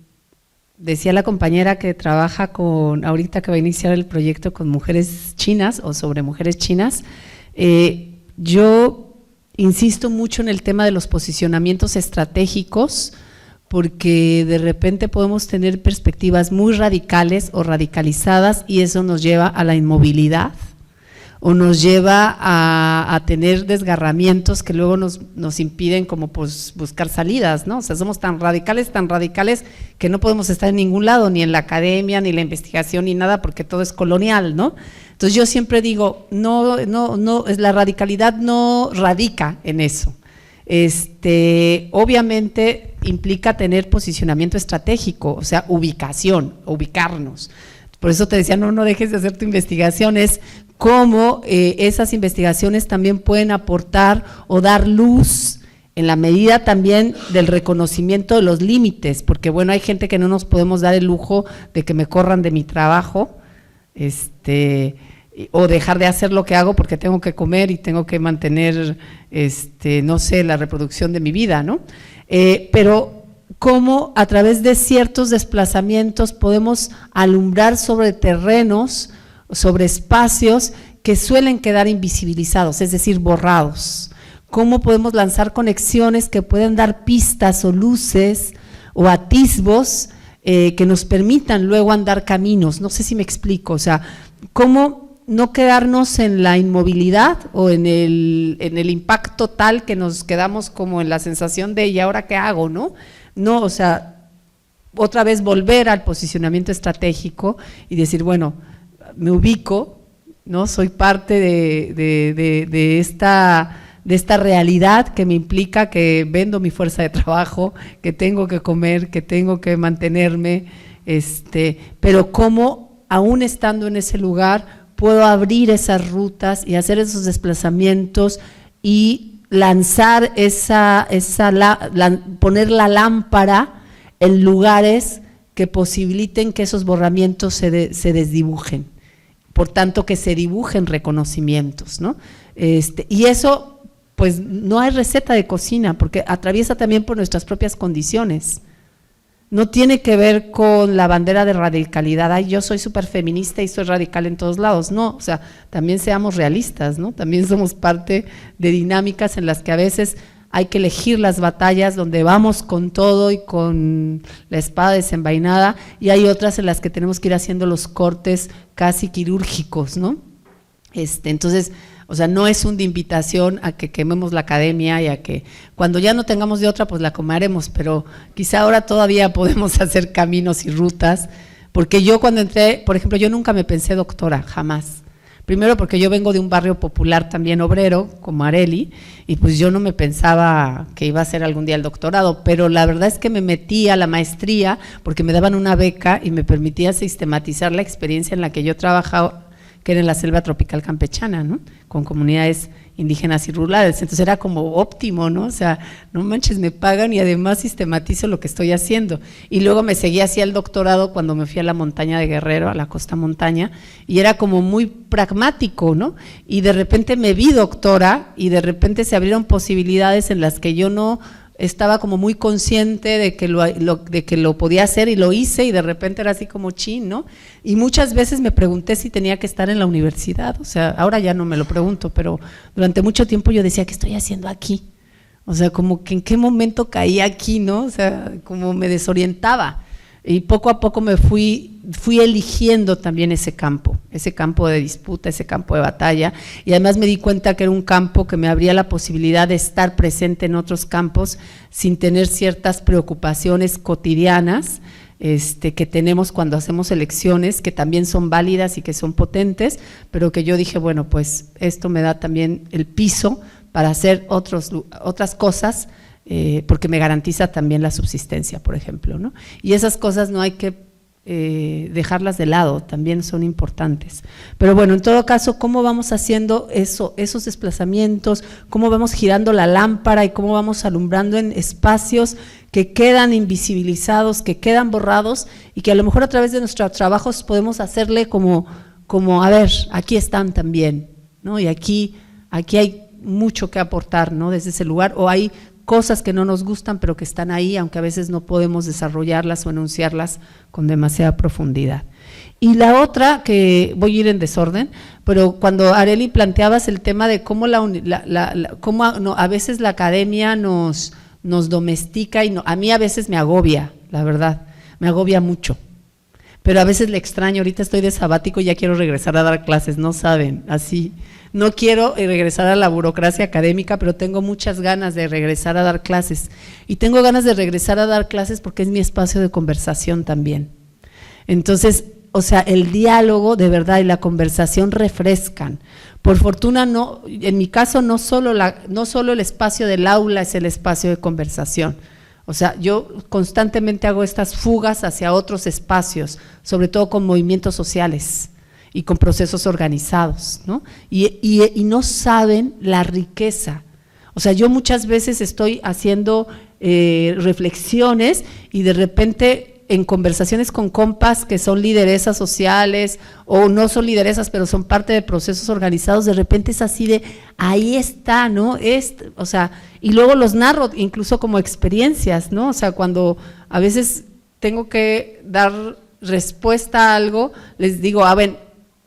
decía la compañera que trabaja ahorita que va a iniciar el proyecto con mujeres chinas o sobre mujeres chinas. Yo insisto mucho en el tema de los posicionamientos estratégicos, porque de repente podemos tener perspectivas muy radicales o radicalizadas, y eso nos lleva a la inmovilidad o nos lleva a tener desgarramientos que luego nos impiden como pues buscar salidas, ¿no? O sea, somos tan radicales que no podemos estar en ningún lado, ni en la academia, ni la investigación, ni nada, porque todo es colonial, ¿no? Entonces yo siempre digo, no, la radicalidad no radica en eso. Obviamente implica tener posicionamiento estratégico, o sea, ubicarnos. Por eso te decía, no dejes de hacer tu investigación, es cómo esas investigaciones también pueden aportar o dar luz en la medida también del reconocimiento de los límites, porque bueno, hay gente que no nos podemos dar el lujo de que me corran de mi trabajo, o dejar de hacer lo que hago porque tengo que comer y tengo que mantener, no sé, la reproducción de mi vida, ¿no? Pero cómo a través de ciertos desplazamientos podemos alumbrar sobre terrenos, sobre espacios que suelen quedar invisibilizados, es decir, borrados. Cómo podemos lanzar conexiones que pueden dar pistas o luces o atisbos que nos permitan luego andar caminos. No sé si me explico, o sea, cómo no quedarnos en la inmovilidad o en el impacto tal que nos quedamos como en la sensación de ¿y ahora qué hago?, ¿no? No, o sea, otra vez volver al posicionamiento estratégico y decir, bueno, me ubico, ¿no? Soy parte de esta realidad que me implica que vendo mi fuerza de trabajo, que tengo que comer, que tengo que mantenerme, pero cómo aún estando en ese lugar puedo abrir esas rutas y hacer esos desplazamientos y lanzar poner la lámpara en lugares que posibiliten que esos borramientos se desdibujen, por tanto que se dibujen reconocimientos, ¿no? Y eso, pues no hay receta de cocina, porque atraviesa también por nuestras propias condiciones. No tiene que ver con la bandera de radicalidad, ay, yo soy súper feminista y soy radical en todos lados, no, o sea, también seamos realistas, ¿no? También somos parte de dinámicas en las que a veces hay que elegir las batallas donde vamos con todo y con la espada desenvainada, y hay otras en las que tenemos que ir haciendo los cortes casi quirúrgicos, ¿no? Entonces, o sea, no es una invitación a que quememos la academia y a que cuando ya no tengamos de otra, pues la comeremos, pero quizá ahora todavía podemos hacer caminos y rutas, porque yo cuando entré, por ejemplo, yo nunca me pensé doctora, jamás, Primero porque yo vengo de un barrio popular también obrero, como Arely, y pues yo no me pensaba que iba a hacer algún día el doctorado, pero la verdad es que me metí a la maestría porque me daban una beca y me permitía sistematizar la experiencia en la que yo trabajaba, que era en la selva tropical campechana, ¿no? Con comunidades indígenas y rurales, entonces era como óptimo, ¿no? O sea, no manches, me pagan y además sistematizo lo que estoy haciendo. Y luego me seguí hacia el doctorado cuando me fui a la montaña de Guerrero, a la costa montaña, y era como muy pragmático, ¿no? Y de repente me vi doctora y de repente se abrieron posibilidades en las que yo no estaba como muy consciente de que lo podía hacer, y lo hice, y de repente era así como chin, ¿no? Y muchas veces me pregunté si tenía que estar en la universidad, o sea, ahora ya no me lo pregunto, pero durante mucho tiempo yo decía, ¿qué estoy haciendo aquí? O sea, como que en qué momento caí aquí, ¿no? O sea, como me desorientaba. Y poco a poco me fui eligiendo también ese campo de disputa, ese campo de batalla, y además me di cuenta que era un campo que me abría la posibilidad de estar presente en otros campos sin tener ciertas preocupaciones cotidianas que tenemos cuando hacemos elecciones, que también son válidas y que son potentes, pero que yo dije, bueno, pues esto me da también el piso para hacer otras cosas, porque me garantiza también la subsistencia, por ejemplo, ¿no? Y esas cosas no hay que dejarlas de lado, también son importantes. Pero bueno, en todo caso, ¿cómo vamos haciendo esos desplazamientos? ¿Cómo vamos girando la lámpara y cómo vamos alumbrando en espacios que quedan invisibilizados, que quedan borrados, y que a lo mejor a través de nuestros trabajos podemos hacerle como a ver, aquí están también, ¿no? Y aquí hay mucho que aportar, ¿no? Desde ese lugar, o hay cosas que no nos gustan pero que están ahí, aunque a veces no podemos desarrollarlas o enunciarlas con demasiada profundidad. Y la otra, que voy a ir en desorden, pero cuando Arely planteabas el tema de cómo cómo a veces la academia nos domestica, y a mí a veces me agobia, la verdad, me agobia mucho, pero a veces le extraño. Ahorita estoy de sabático y ya quiero regresar a dar clases, no saben, así. No quiero regresar a la burocracia académica, pero tengo muchas ganas de regresar a dar clases. Y tengo ganas de regresar a dar clases porque es mi espacio de conversación también. Entonces, o sea, el diálogo de verdad y la conversación refrescan. Por fortuna, no, en mi caso, no solo el espacio del aula es el espacio de conversación. O sea, yo constantemente hago estas fugas hacia otros espacios, sobre todo con movimientos sociales y con procesos organizados, ¿no? Y no saben la riqueza. O sea, yo muchas veces estoy haciendo reflexiones y de repente en conversaciones con compas que son lideresas sociales o no son lideresas pero son parte de procesos organizados, de repente es así de, ahí está, ¿no? O sea, y luego los narro incluso como experiencias, ¿no? O sea, cuando a veces tengo que dar respuesta a algo, les digo, a ver,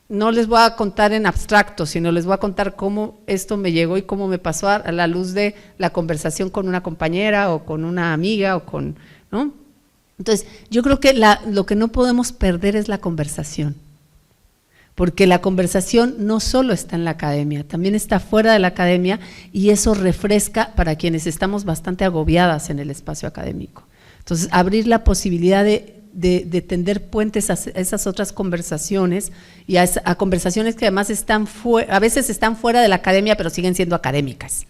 no les voy a contar en abstracto, sino les voy a contar cómo esto me llegó y cómo me pasó a la luz de la conversación con una compañera o con una amiga o con, ¿no? Entonces, yo creo que lo que no podemos perder es la conversación, porque la conversación no solo está en la academia, también está fuera de la academia, y eso refresca para quienes estamos bastante agobiadas en el espacio académico. Entonces, abrir la posibilidad de tender puentes a esas otras conversaciones, y a conversaciones que además a veces están fuera de la academia pero siguen siendo académicas.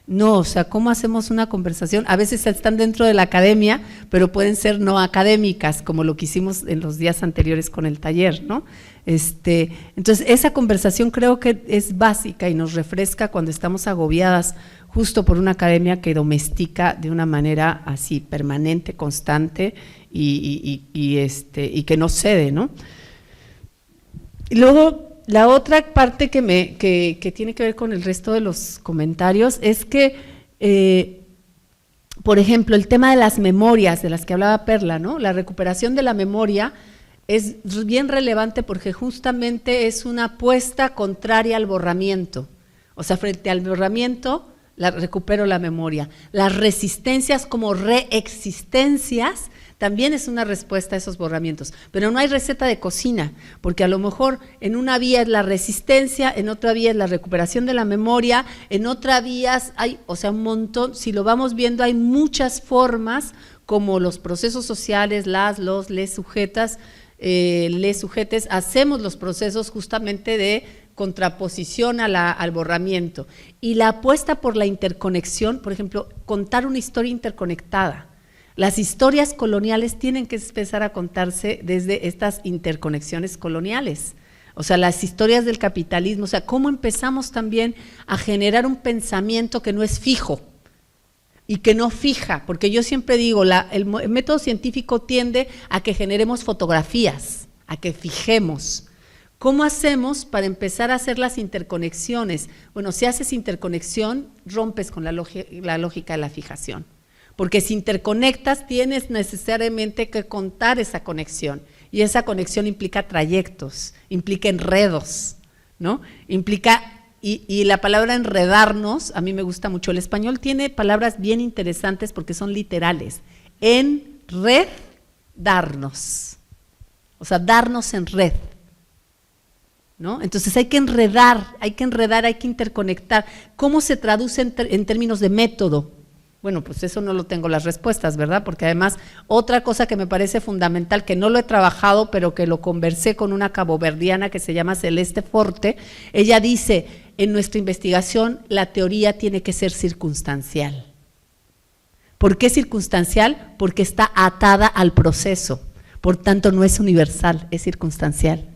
No, o sea, ¿cómo hacemos una conversación? A veces están dentro de la academia, pero pueden ser no académicas, como lo que hicimos en los días anteriores con el taller, ¿no? Entonces, esa conversación creo que es básica y nos refresca cuando estamos agobiadas justo por una academia que domestica de una manera así permanente, constante y que no cede, ¿no? Y luego, la otra parte que tiene que ver con el resto de los comentarios es que, por ejemplo, el tema de las memorias de las que hablaba Perla, ¿no? La recuperación de la memoria es bien relevante porque justamente es una apuesta contraria al borramiento. O sea, frente al borramiento, recupero la memoria. Las resistencias como reexistencias también es una respuesta a esos borramientos, pero no hay receta de cocina, porque a lo mejor en una vía es la resistencia, en otra vía es la recuperación de la memoria, en otra vía hay, o sea, un montón, si lo vamos viendo, hay muchas formas como los procesos sociales, les sujetes, hacemos los procesos justamente contraposición al borramiento. Y la apuesta por la interconexión, por ejemplo, contar una historia interconectada. Las historias coloniales tienen que empezar a contarse desde estas interconexiones coloniales. O sea, las historias del capitalismo, o sea, cómo empezamos también a generar un pensamiento que no es fijo y que no fija, porque yo siempre digo, el método científico tiende a que generemos fotografías, a que fijemos. ¿Cómo hacemos para empezar a hacer las interconexiones? Bueno, si haces interconexión, rompes con la lógica de la fijación, porque si interconectas tienes necesariamente que contar esa conexión, y esa conexión implica trayectos, implica enredos, ¿no? Implica, y la palabra enredarnos, a mí me gusta mucho, el español tiene palabras bien interesantes porque son literales, enredarnos, o sea, darnos en red, ¿no? Entonces hay que enredar, hay que interconectar. ¿Cómo se traduce en términos de método? Bueno, pues eso no lo tengo las respuestas, ¿verdad? Porque además, otra cosa que me parece fundamental, que no lo he trabajado, pero que lo conversé con una caboverdiana que se llama Celeste Forte, ella dice, en nuestra investigación la teoría tiene que ser circunstancial. ¿Por qué circunstancial? Porque está atada al proceso, por tanto no es universal, es circunstancial.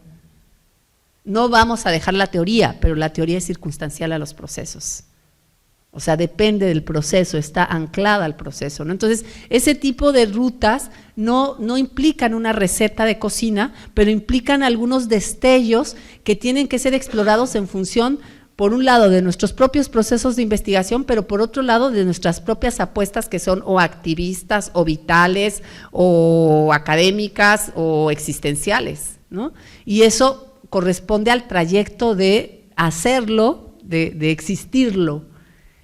No vamos a dejar la teoría, pero la teoría es circunstancial a los procesos. O sea, depende del proceso, está anclada al proceso, ¿no? Entonces, ese tipo de rutas no implican una receta de cocina, pero implican algunos destellos que tienen que ser explorados en función, por un lado, de nuestros propios procesos de investigación, pero por otro lado, de nuestras propias apuestas que son o activistas, o vitales, o académicas, o existenciales, ¿no? Y eso corresponde al trayecto de hacerlo, de existirlo.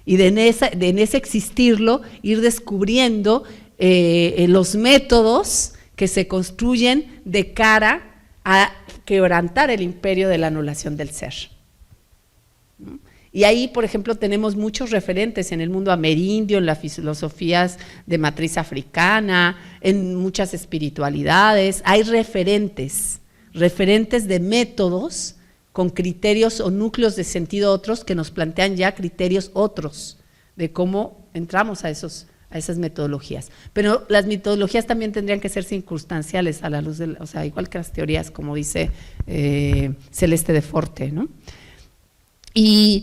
Y en ese existirlo, ir descubriendo los métodos que se construyen de cara a quebrantar el imperio de la anulación del ser. ¿No? Y ahí, por ejemplo, tenemos muchos referentes en el mundo amerindio, en las filosofías de matriz africana, en muchas espiritualidades. Hay referentes de métodos con criterios o núcleos de sentido otros que nos plantean ya criterios otros de cómo entramos a esas metodologías. Pero las metodologías también tendrían que ser circunstanciales a la luz de, o sea, igual que las teorías, como dice Celeste de Forte, ¿no? Y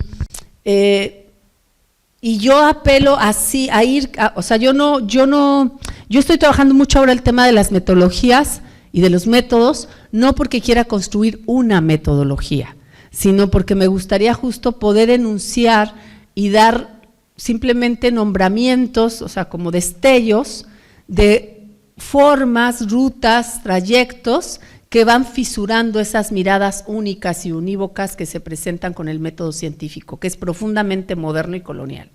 yo apelo así a ir, o sea, yo estoy trabajando mucho ahora el tema de las metodologías y de los métodos, no porque quiera construir una metodología, sino porque me gustaría justo poder enunciar y dar simplemente nombramientos, o sea, como destellos de formas, rutas, trayectos que van fisurando esas miradas únicas y unívocas que se presentan con el método científico, que es profundamente moderno y colonial,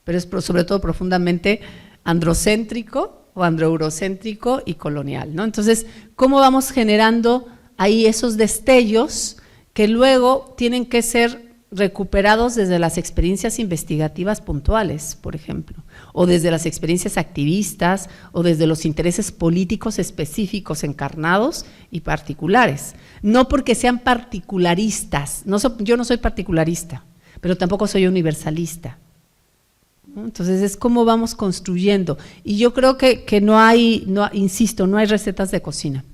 pero es sobre todo profundamente androcéntrico o androeurocéntrico y colonial, ¿no? Entonces, ¿cómo vamos generando ahí esos destellos que luego tienen que ser recuperados desde las experiencias investigativas puntuales, por ejemplo, o desde las experiencias activistas, o desde los intereses políticos específicos encarnados y particulares? No porque sean particularistas, yo no soy particularista, pero tampoco soy universalista. Entonces es cómo vamos construyendo, y yo creo que no hay recetas de cocina,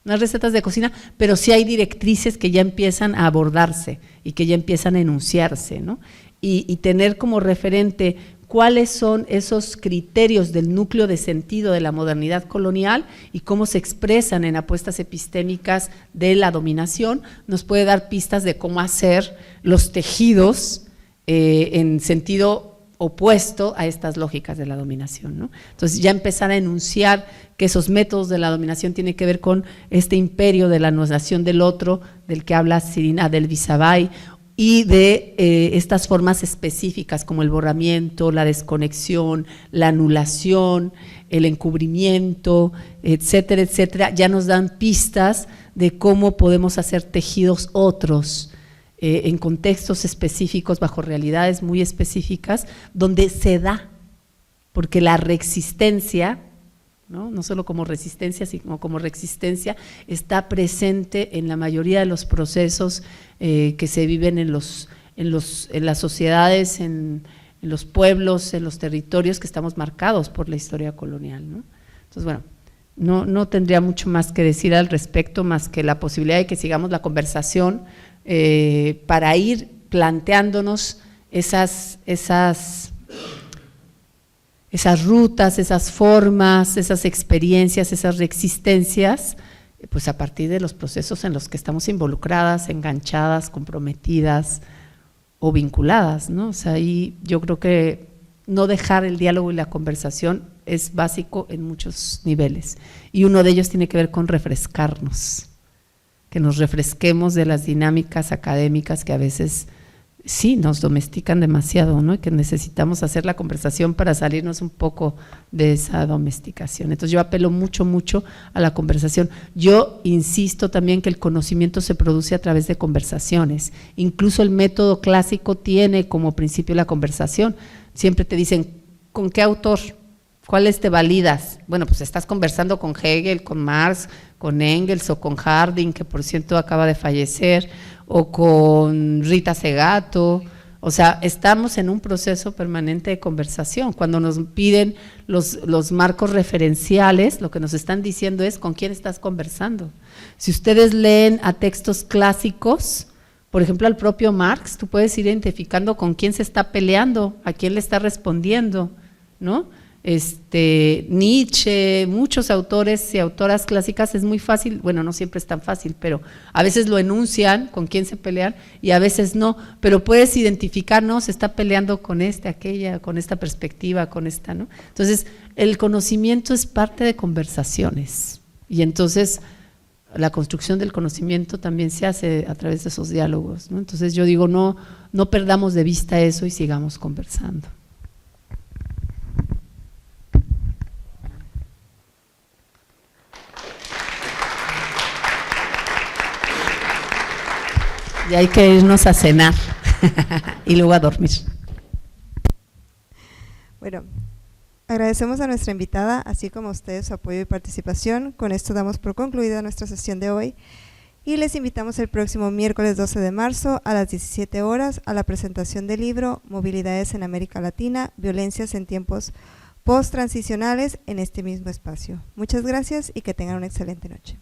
no hay recetas de cocina, pero sí hay directrices que ya empiezan a abordarse y que ya empiezan a enunciarse, ¿no? Y tener como referente cuáles son esos criterios del núcleo de sentido de la modernidad colonial y cómo se expresan en apuestas epistémicas de la dominación, nos puede dar pistas de cómo hacer los tejidos en sentido opuesto a estas lógicas de la dominación, ¿no? Entonces ya empezar a enunciar que esos métodos de la dominación tienen que ver con este imperio de la anulación del otro, del que habla Sirina Adelvisabay, y de estas formas específicas como el borramiento, la desconexión, la anulación, el encubrimiento, etcétera, etcétera, ya nos dan pistas de cómo podemos hacer tejidos otros, en contextos específicos, bajo realidades muy específicas, donde se da, porque la reexistencia ¿no? No solo como resistencia, sino como reexistencia, está presente en la mayoría de los procesos que se viven en las sociedades, en los pueblos, en los territorios que estamos marcados por la historia colonial, ¿no? Entonces, bueno, no tendría mucho más que decir al respecto, más que la posibilidad de que sigamos la conversación para ir planteándonos esas rutas, esas formas, esas experiencias, esas reexistencias, pues a partir de los procesos en los que estamos involucradas, enganchadas, comprometidas o vinculadas, ¿no? O sea, ahí yo creo que no dejar el diálogo y la conversación es básico en muchos niveles, y uno de ellos tiene que ver con refrescarnos, que nos refresquemos de las dinámicas académicas que a veces sí nos domestican demasiado, ¿no? Y que necesitamos hacer la conversación para salirnos un poco de esa domesticación. Entonces yo apelo mucho a la conversación. Yo insisto también que el conocimiento se produce a través de conversaciones. Incluso el método clásico tiene como principio la conversación. Siempre te dicen, ¿con qué autor? ¿Cuáles te validas? Bueno, pues estás conversando con Hegel, con Marx, con Engels o con Harding, que por cierto acaba de fallecer, o con Rita Segato. O sea, estamos en un proceso permanente de conversación. Cuando nos piden los marcos referenciales, lo que nos están diciendo es con quién estás conversando. Si ustedes leen a textos clásicos, por ejemplo al propio Marx, tú puedes ir identificando con quién se está peleando, a quién le está respondiendo, ¿no? Nietzsche, muchos autores y autoras clásicas, es muy fácil, bueno, no siempre es tan fácil, pero a veces lo enuncian con quién se pelean y a veces no, pero puedes identificar, no, se está peleando con aquella, con esta perspectiva, con esta, ¿no? Entonces, el conocimiento es parte de conversaciones, y entonces la construcción del conocimiento también se hace a través de esos diálogos, ¿no? Entonces yo digo, no perdamos de vista eso y sigamos conversando. Y hay que irnos a cenar y luego a dormir. Bueno, agradecemos a nuestra invitada, así como a ustedes su apoyo y participación. Con esto damos por concluida nuestra sesión de hoy y les invitamos el próximo miércoles 12 de marzo a las 17 horas a la presentación del libro Movilidades en América Latina, Violencias en Tiempos Post-Transicionales en este mismo espacio. Muchas gracias y que tengan una excelente noche.